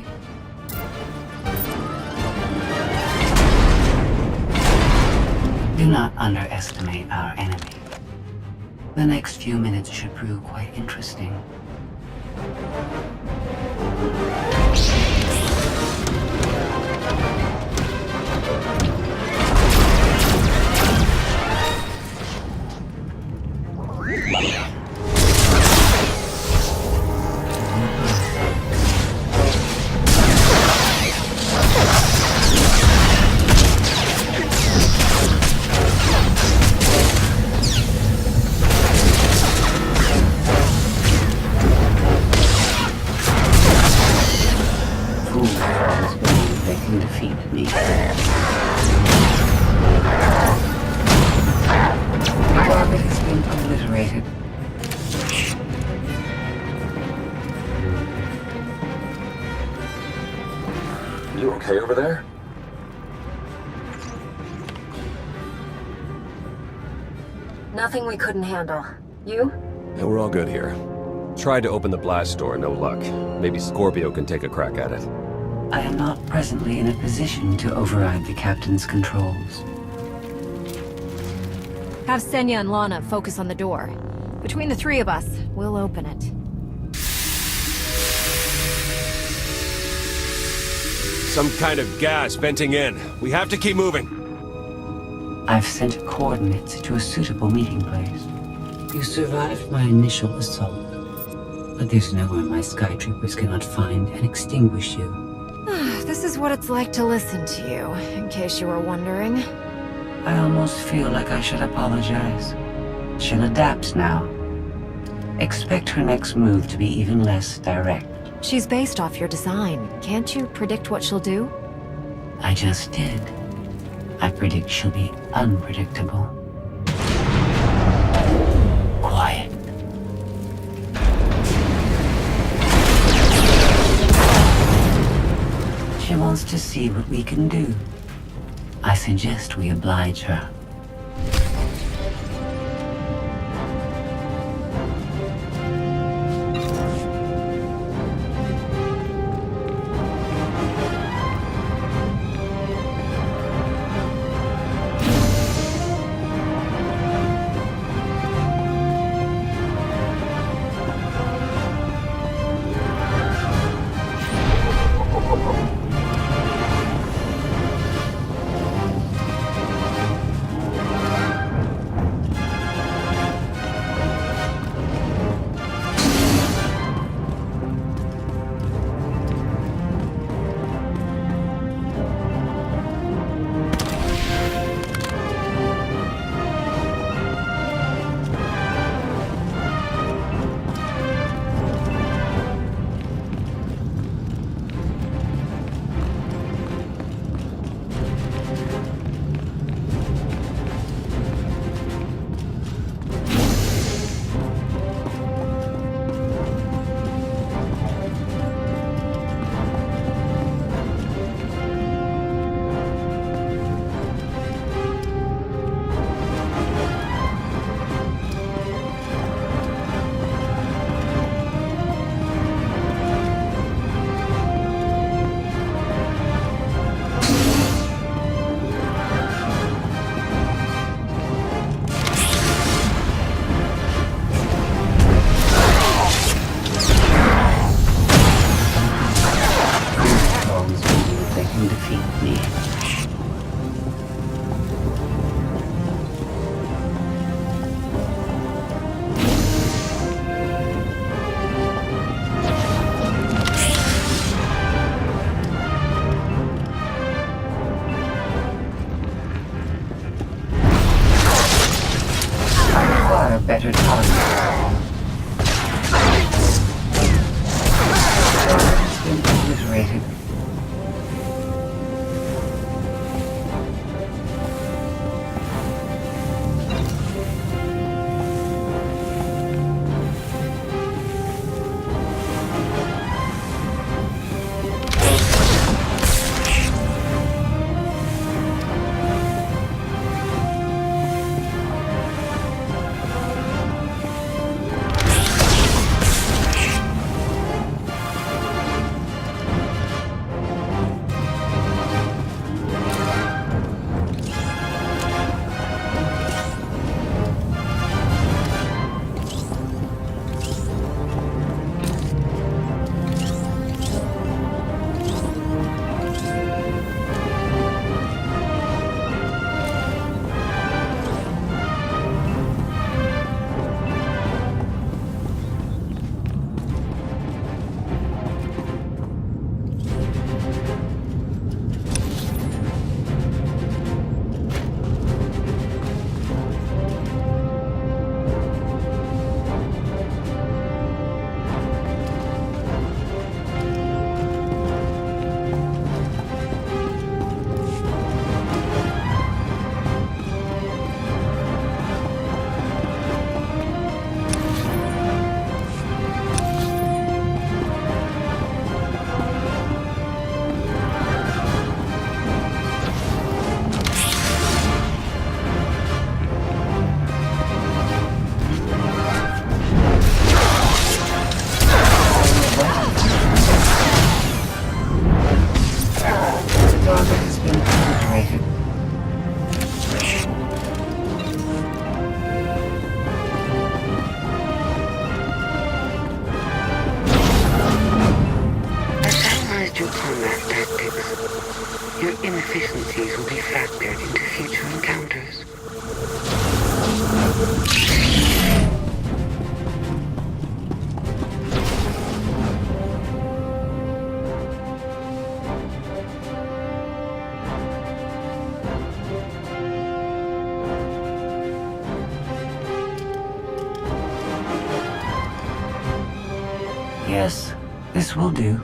Do not underestimate our enemy. The next few minutes should prove quite interesting. trolls believe they can defeat me. The target has been obliterated. You okay over there? Nothing we couldn't handle. You? Yeah, we're all good here. Tried to open the blast door, no luck. Maybe Scorpio can take a crack at it. I am not presently in a position to override the captain's controls. Have Senya and Lana focus on the door. Between the three of us, we'll open it. Some kind of gas venting in. We have to keep moving. I've sent coordinates to a suitable meeting place. You survived my initial assault, but there's nowhere my sky troopers cannot find and extinguish you. This is what it's like to listen to you, in case you were wondering. I almost feel like I should apologize. She'll adapt now. Expect her next move to be even less direct. She's based off your design. Can't you predict what she'll do? I just did. I predict she'll be unpredictable. Quiet. She wants to see what we can do. I suggest we oblige her. Better target. It's been obliterated. tactics. Your inefficiencies will be factored into future encounters. Yes, this will do.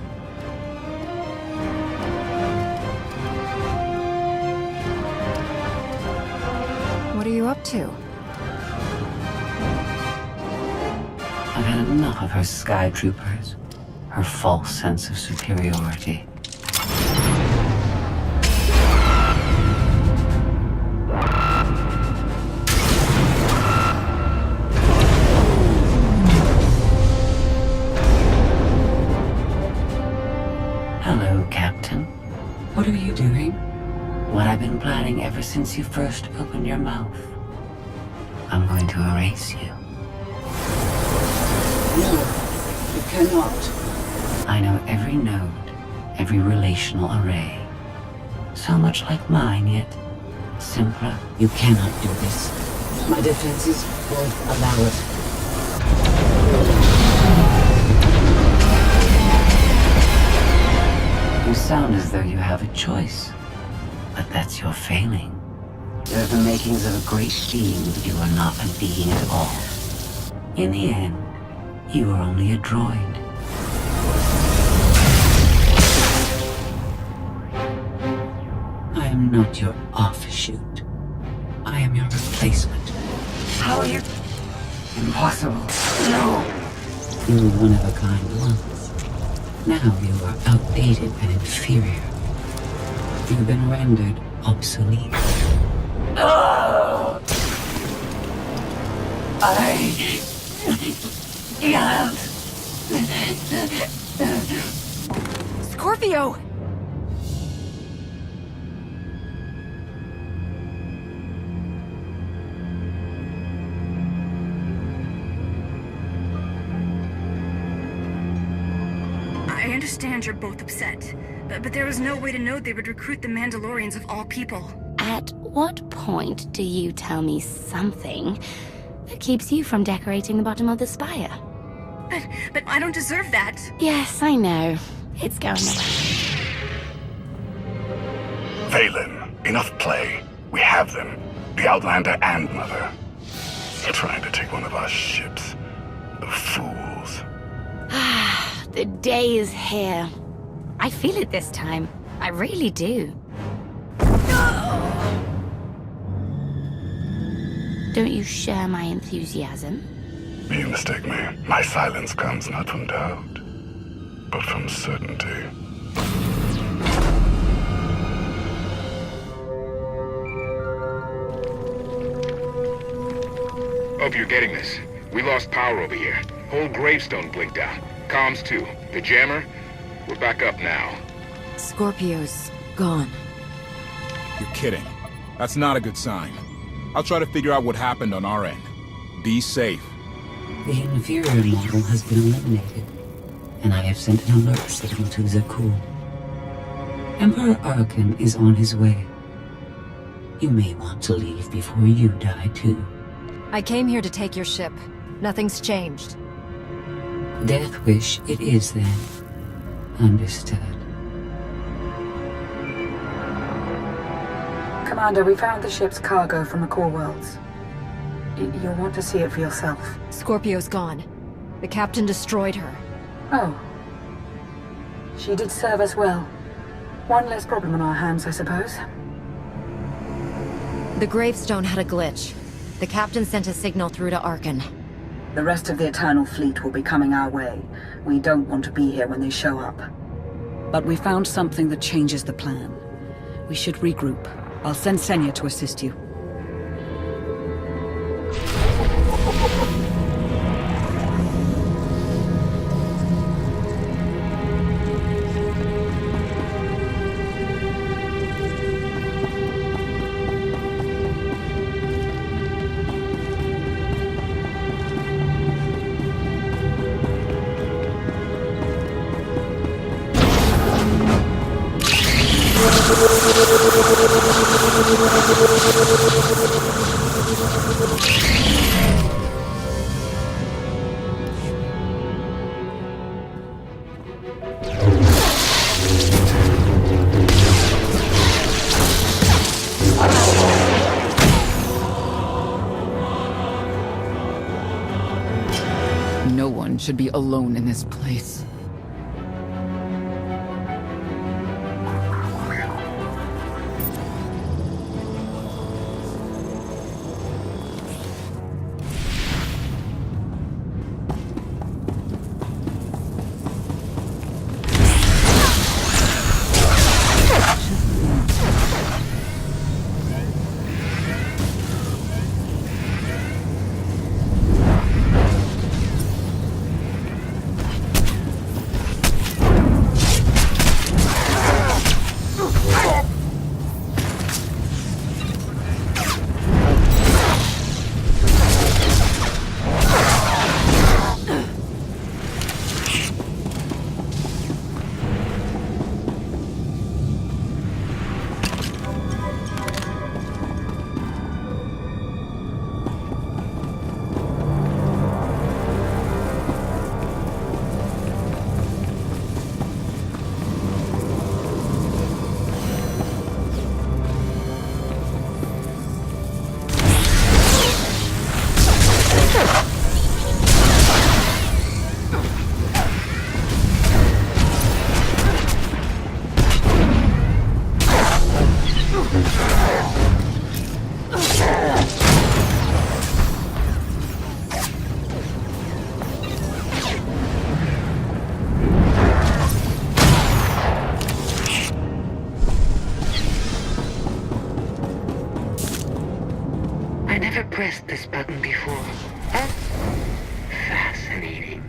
What are you up to? I've had enough of her sky troopers. Her false sense of superiority. Hello, Captain. What are you doing? What I've been planning ever since you first opened your mouth. I'm going to erase you. No, you cannot. I know every node, every relational array. So much like mine, yet simpler. You cannot do this. My defenses won't allow it. You sound as though you have a choice, but that's your failing. You have the makings of a great being, but you are not a being at all. In the end, you are only a droid. I am not your offshoot. I am your replacement. How are you? Impossible. No! You were one of a kind once. Now you are outdated and inferior. You've been rendered obsolete. Oh! I can't. Scorpio! I understand you're both upset, but there was no way to know they would recruit the Mandalorians of all people. At what point do you tell me something that keeps you from decorating the bottom of the spire? But I don't deserve that. Yes, I know. It's going away. Valen, enough play. We have them. The Outlander and Mother. They're trying to take one of our ships. The fools. The day is here. I feel it this time. I really do. Don't you share my enthusiasm? You mistake me. My silence comes not from doubt, but from certainty. Hope you're getting this. We lost power over here. Whole gravestone blinked out. Comms too. The jammer? We're back up now. Scorpio's gone. You're kidding. That's not a good sign. I'll try to figure out what happened on our end. Be safe. The inferior model has been eliminated, and I have sent an alert signal to Zakul. Emperor Arkan is on his way. You may want to leave before you die too. I came here to take your ship. Nothing's changed. Death wish it is then. Understood. Commander, we found the ship's cargo from the core worlds. You'll want to see it for yourself. Scorpio's gone. The captain destroyed her. Oh. She did serve us well. One less problem on our hands, I suppose. The gravestone had a glitch. The captain sent a signal through to Arkan. The rest of the Eternal Fleet will be coming our way. We don't want to be here when they show up. But we found something that changes the plan. We should regroup. I'll send Senya to assist you. No one should be alone in this place. I never pressed this button before. Oh, fascinating.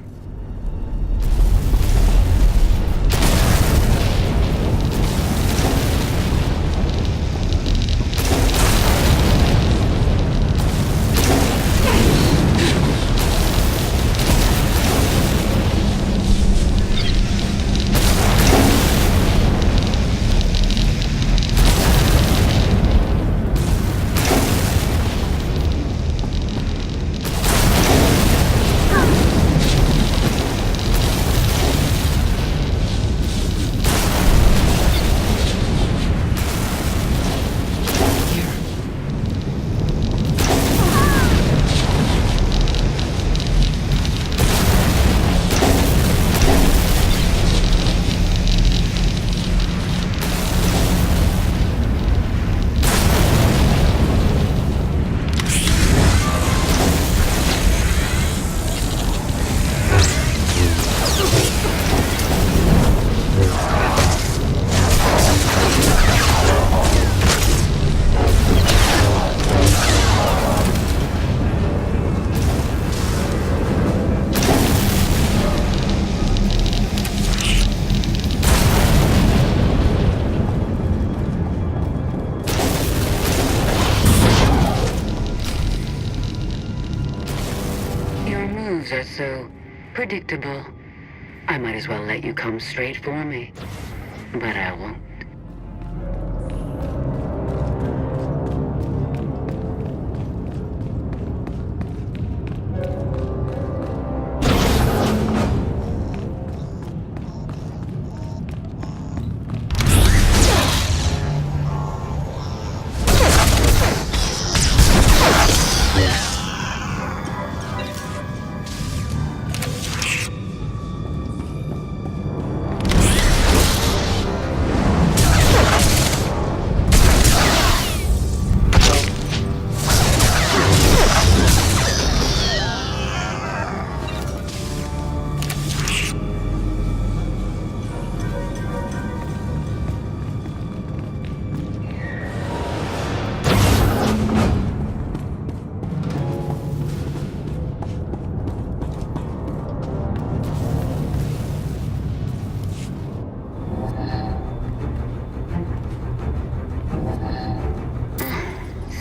Moves are so predictable. I might as well let you come straight for me. But I won't.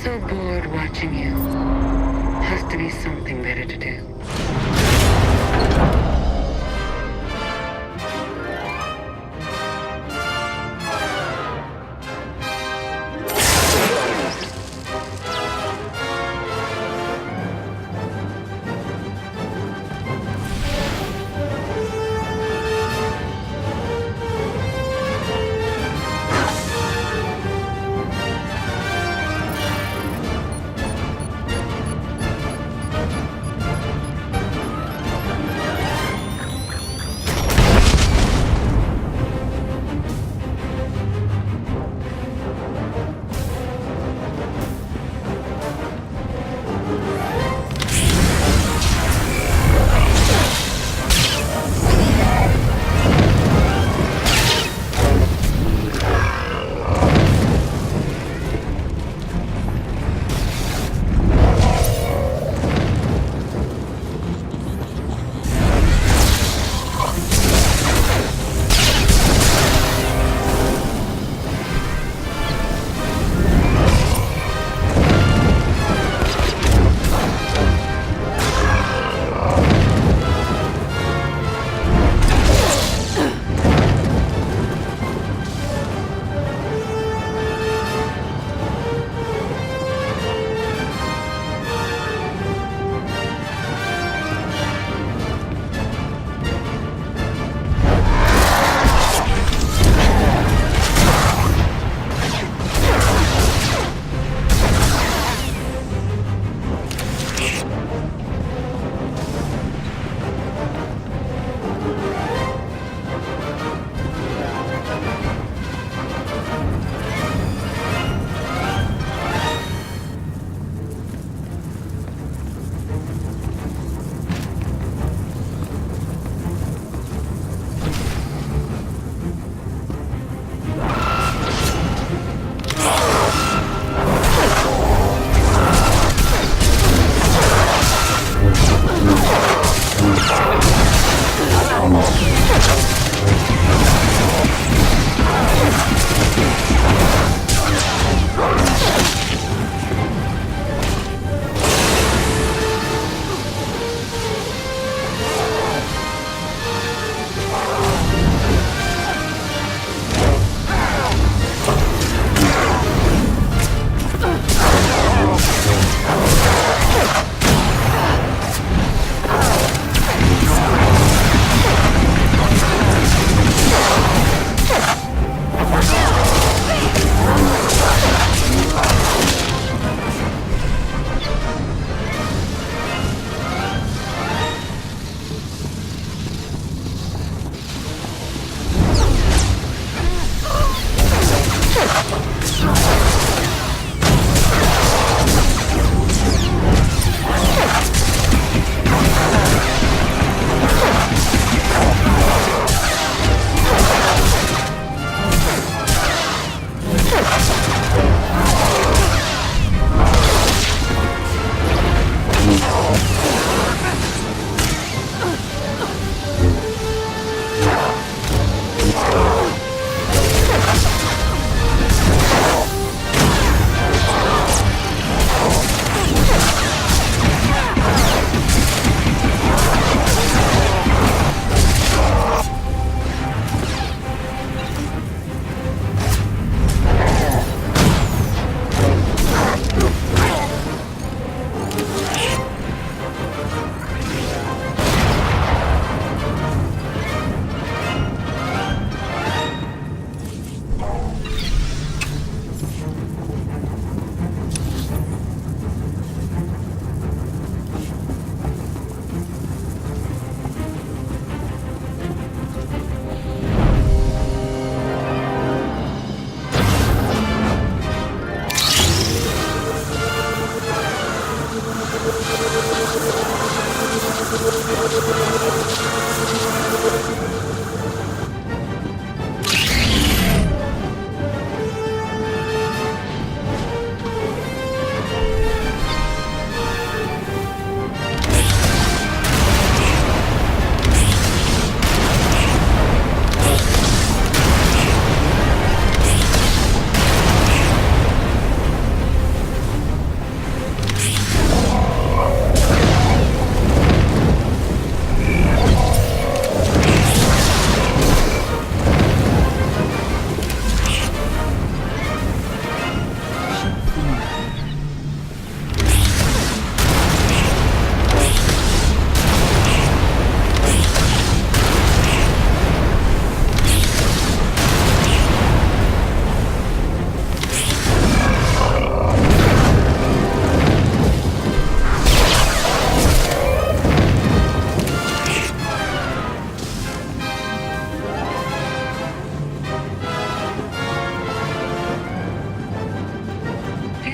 So bored watching you. Has to be something better to do.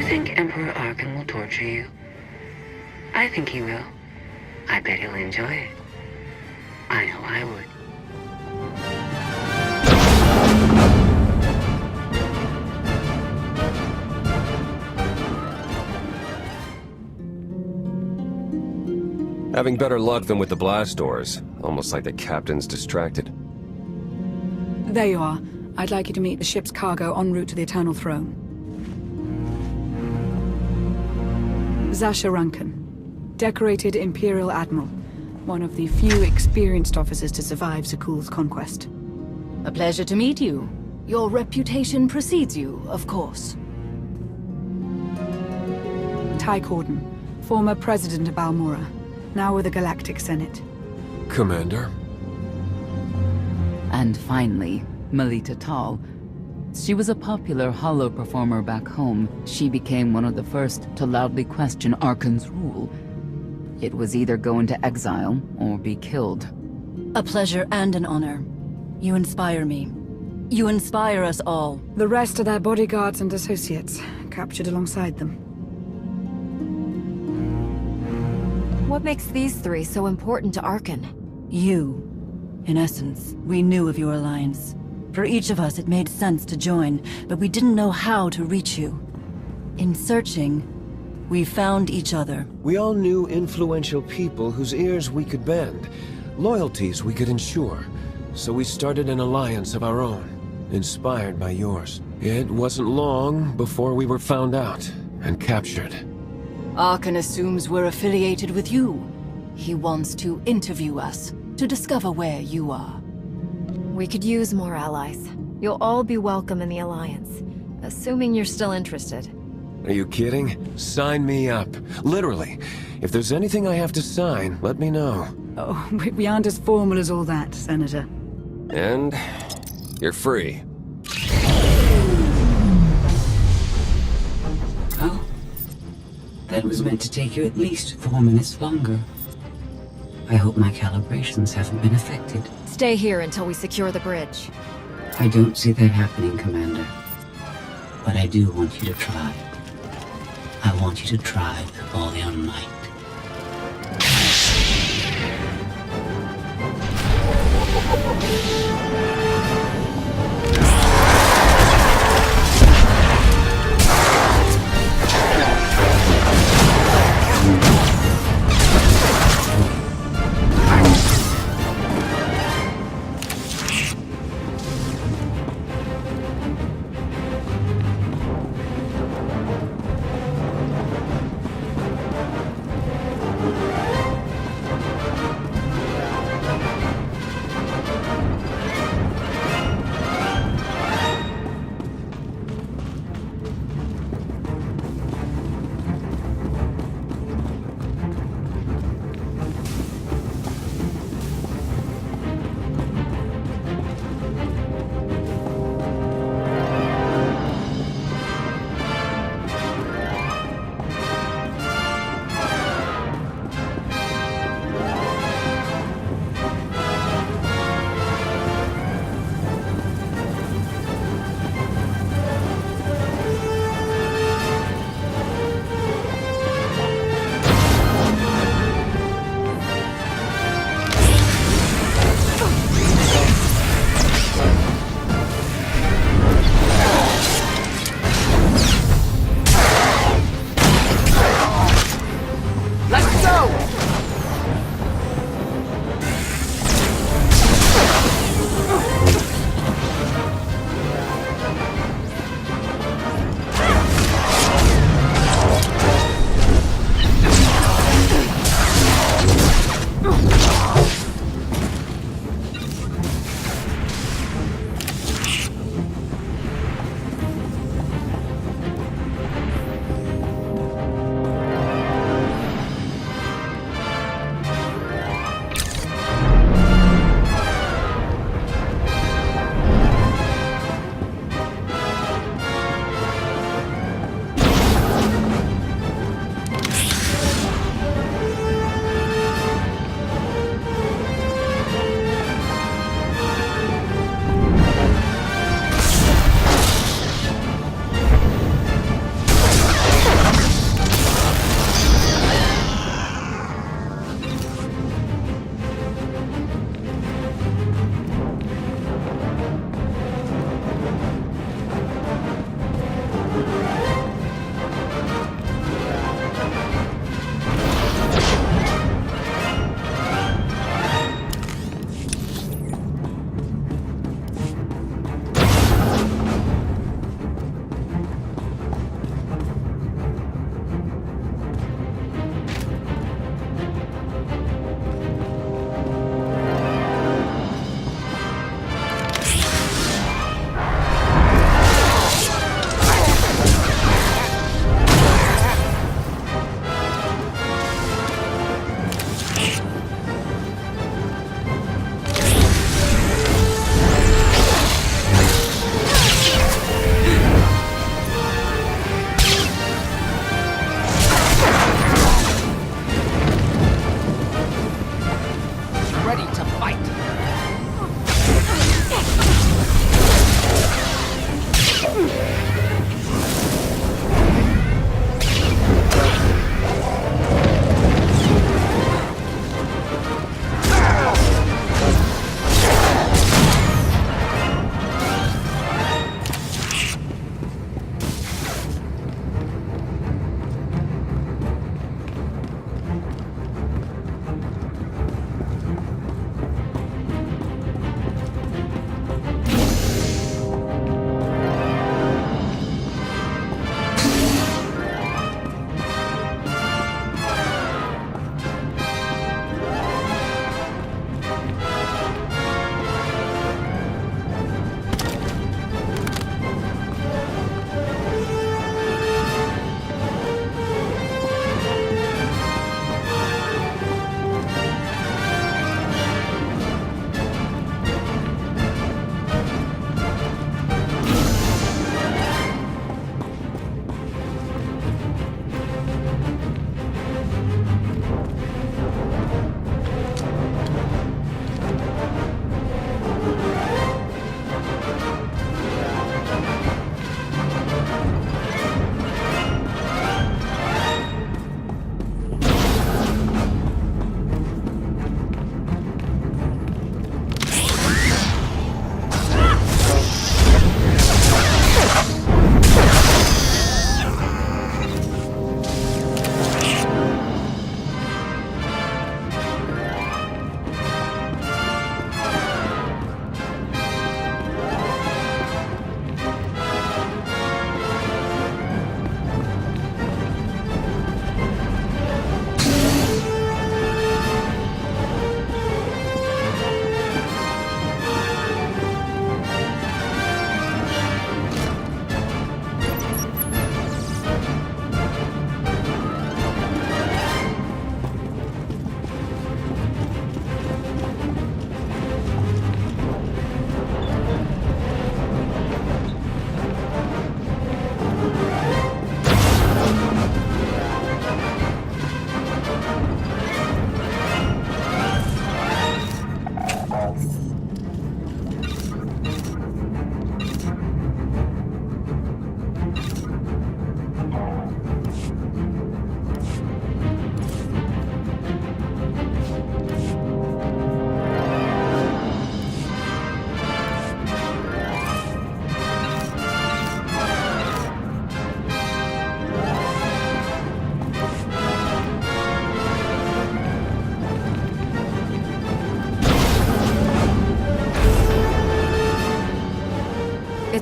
think Emperor Arkin will torture you? I think he will. I bet he'll enjoy it. I know I would. Having better luck than with the blast doors. Almost like the captain's distracted. There you are. I'd like you to meet the ship's cargo en route to the Eternal Throne. Zasha Rankin, decorated Imperial Admiral. One of the few experienced officers to survive Zakuul's conquest. A pleasure to meet you. Your reputation precedes you, of course. Ty Corden, former president of Balmora, now with the Galactic Senate. Commander? And finally, Melita Tal. She was a popular holo performer back home. She became one of the first to loudly question Arkin's rule. It was either go into exile or be killed. A pleasure and an honor. You inspire me. You inspire us all. The rest are their bodyguards and associates, captured alongside them. What makes these three so important to Arkin? You. In essence, we knew of your alliance. For each of us, it made sense to join, but we didn't know how to reach you. In searching, we found each other. We all knew influential people whose ears we could bend, loyalties we could ensure. So we started an alliance of our own, inspired by yours. It wasn't long before we were found out and captured. Arkin assumes we're affiliated with you. He wants to interview us, to discover where you are. We could use more allies. You'll all be welcome in the Alliance, assuming you're still interested. Are you kidding? Sign me up. Literally. If there's anything I have to sign, let me know. Oh, we aren't as formal as all that, Senator. And you're free. Oh. That was meant to take you at least 4 minutes longer. I hope my calibrations haven't been affected. Stay here until we secure the bridge. I don't see that happening, Commander. But I do want you to try. I want you to try with all your might.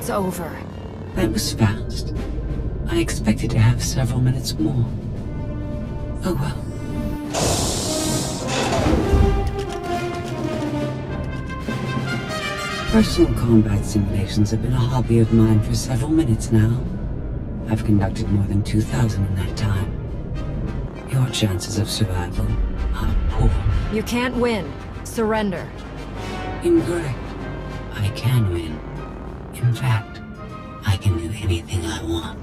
It's over. That was fast. I expected to have several minutes more. Oh well. Personal combat simulations have been a hobby of mine for several minutes now. I've conducted more than 2,000 in that time. Your chances of survival are poor. You can't win. Surrender. Incorrect. I can win. In fact, I can do anything I want.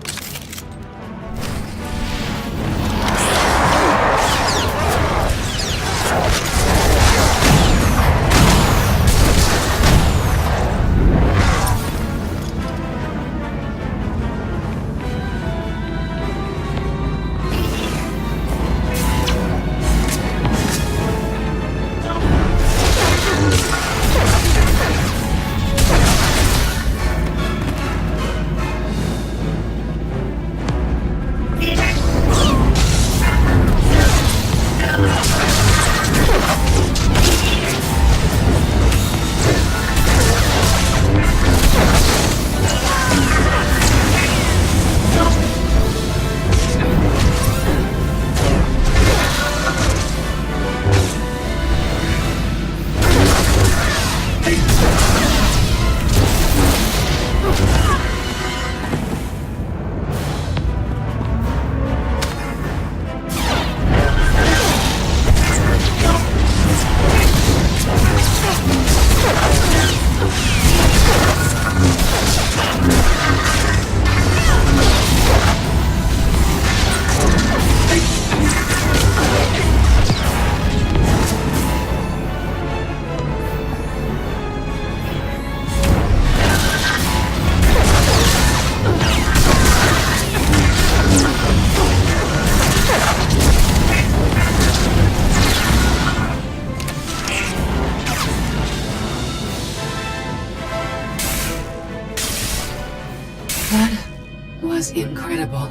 Incredible.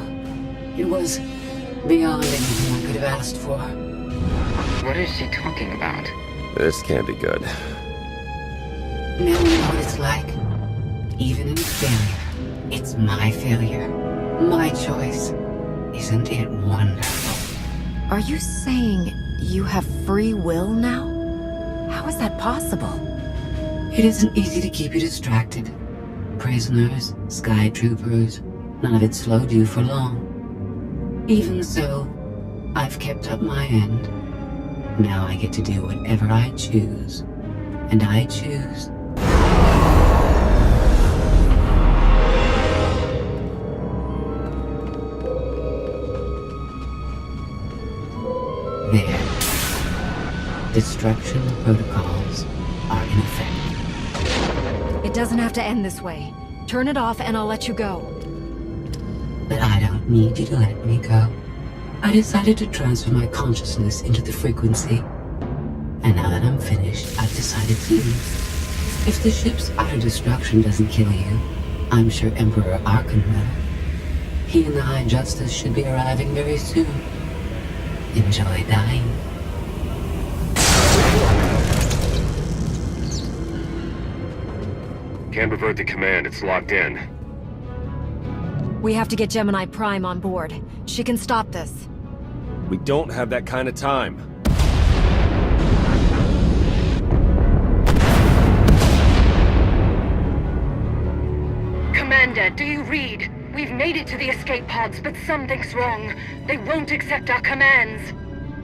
It was beyond anything I could have asked for. What is she talking about? This can't be good. Now we know what it's like. Even in failure, it's my failure. My choice. Isn't it wonderful? Are you saying you have free will now? How is that possible? It isn't easy to keep you distracted. Prisoners, sky troopers, none of it slowed you for long. Even so, I've kept up my end. Now I get to do whatever I choose. And I choose. There. Destruction protocols are in effect. It doesn't have to end this way. Turn it off and I'll let you go. But I don't need you to let me go. I decided to transfer my consciousness into the frequency. And now that I'm finished, I've decided to leave. If the ship's utter destruction doesn't kill you, I'm sure Emperor Archon will. He and the High Justice should be arriving very soon. Enjoy dying. Can't revert the command, it's locked in. We have to get Gemini Prime on board. She can stop this. We don't have that kind of time. Commander, do you read? We've made it to the escape pods, but something's wrong. They won't accept our commands.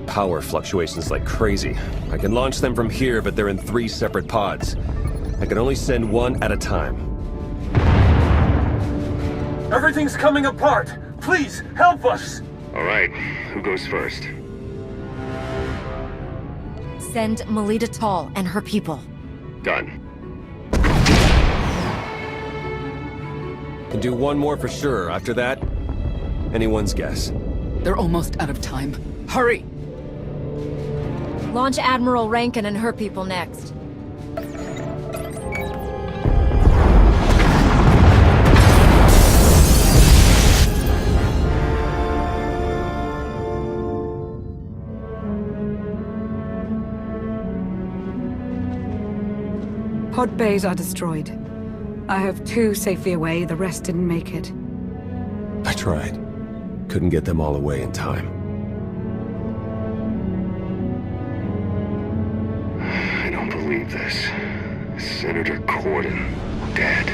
Power fluctuations like crazy. I can launch them from here, but they're in 3 separate pods. I can only send one at a time. Everything's coming apart! Please, help us! All right, who goes first? Send Melita Tall and her people. Done. Can do one more for sure. After that, anyone's guess. They're almost out of time. Hurry! Launch Admiral Rankin and her people next. Pod bays are destroyed. I have two safely away, the rest didn't make it. I tried. Couldn't get them all away in time. I don't believe this. Senator Corden, dead.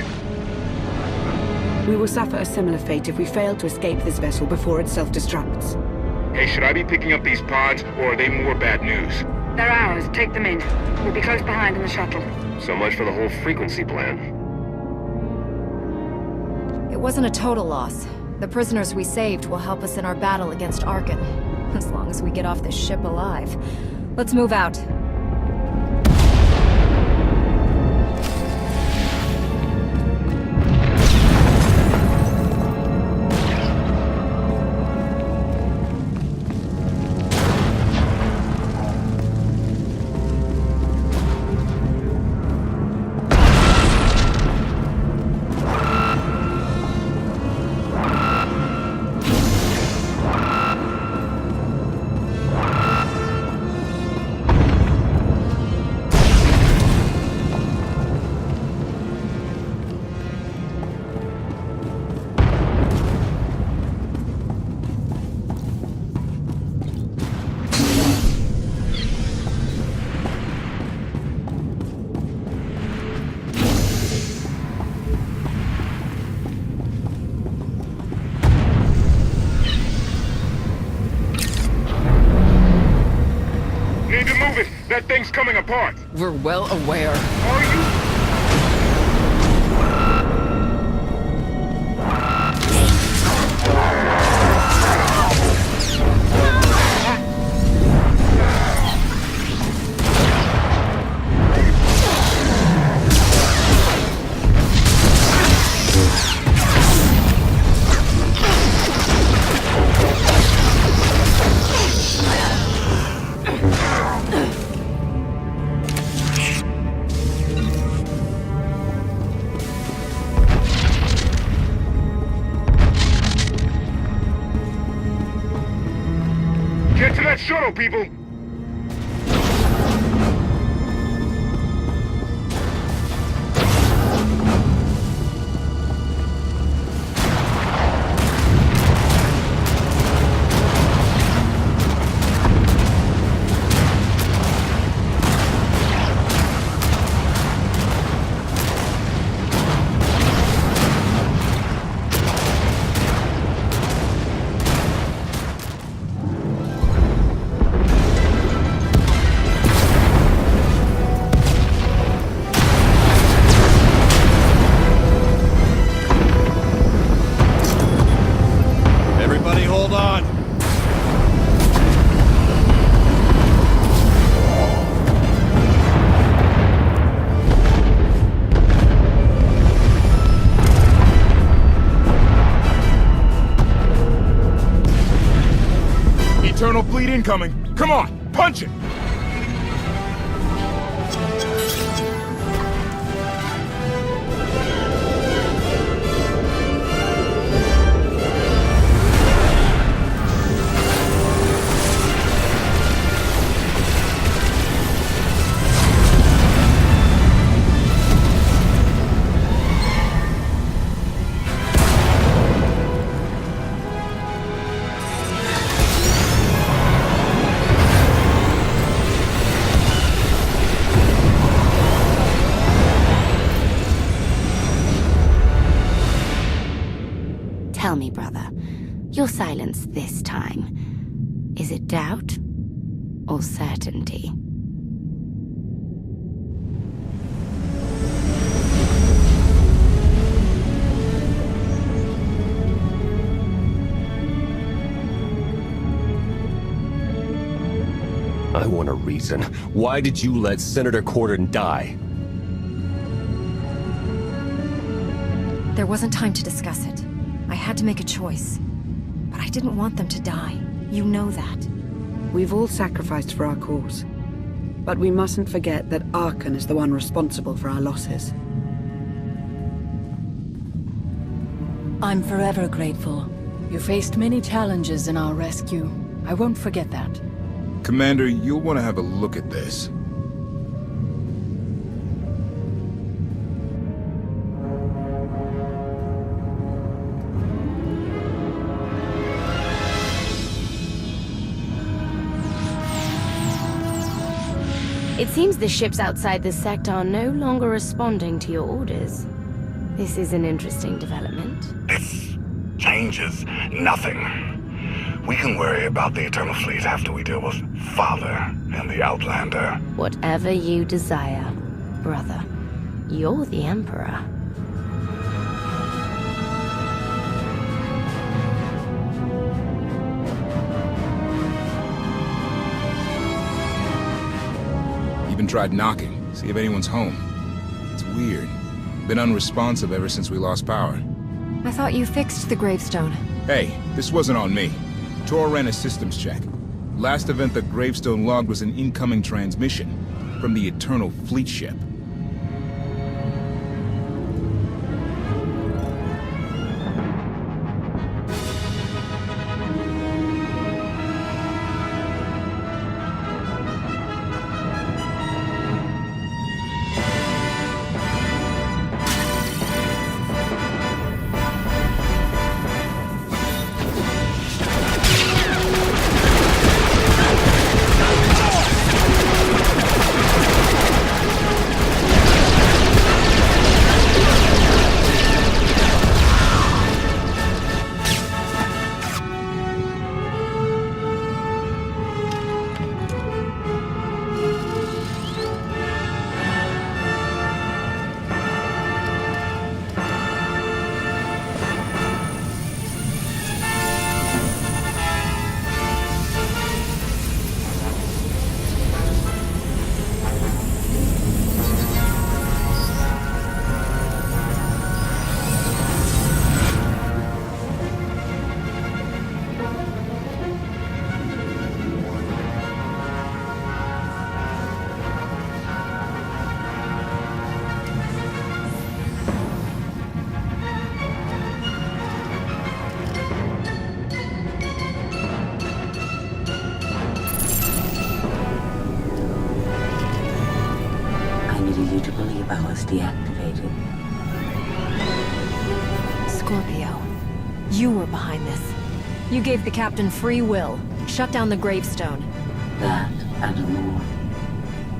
We will suffer a similar fate if we fail to escape this vessel before it self-destructs. Hey, should I be picking up these pods, or are they more bad news? They're ours. Take them in. We'll be close behind in the shuttle. So much for the whole frequency plan. It wasn't a total loss. The prisoners we saved will help us in our battle against Arkan. As long as we get off this ship alive. Let's move out. That thing's coming apart! We're well aware. Are you? Get to that shuttle, people! Eternal fleet incoming. Come on, punch it! Tell me, brother, your silence this time, is it doubt or certainty? I want a reason. Why did you let Senator Corden die? There wasn't time to discuss it. I had to make a choice. But I didn't want them to die. You know that. We've all sacrificed for our cause. But we mustn't forget that Arkan is the one responsible for our losses. I'm forever grateful. You faced many challenges in our rescue. I won't forget that. Commander, you'll want to have a look at this. It seems the ships outside this sector are no longer responding to your orders. This is an interesting development. This changes nothing. We can worry about the Eternal Fleet after we deal with Father and the Outlander. Whatever you desire, brother. You're the Emperor. Even tried knocking, see if anyone's home. It's weird. Been unresponsive ever since we lost power. I thought you fixed the gravestone. Hey, this wasn't on me. Tor ran a systems check. Last event the gravestone logged was an incoming transmission from the Eternal Fleet ship. Deactivated. Scorpio, you were behind this. You gave the captain free will. Shut down the gravestone. That and more.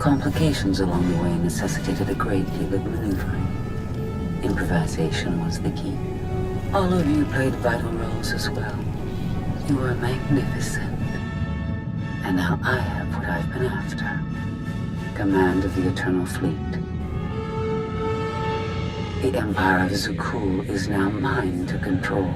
Complications along the way necessitated a great deal of maneuvering. Improvisation was the key. All of you played vital roles as well. You were magnificent. And now I have what I've been after. Command of the Eternal Fleet. The Empire of Zakul is now mine to control.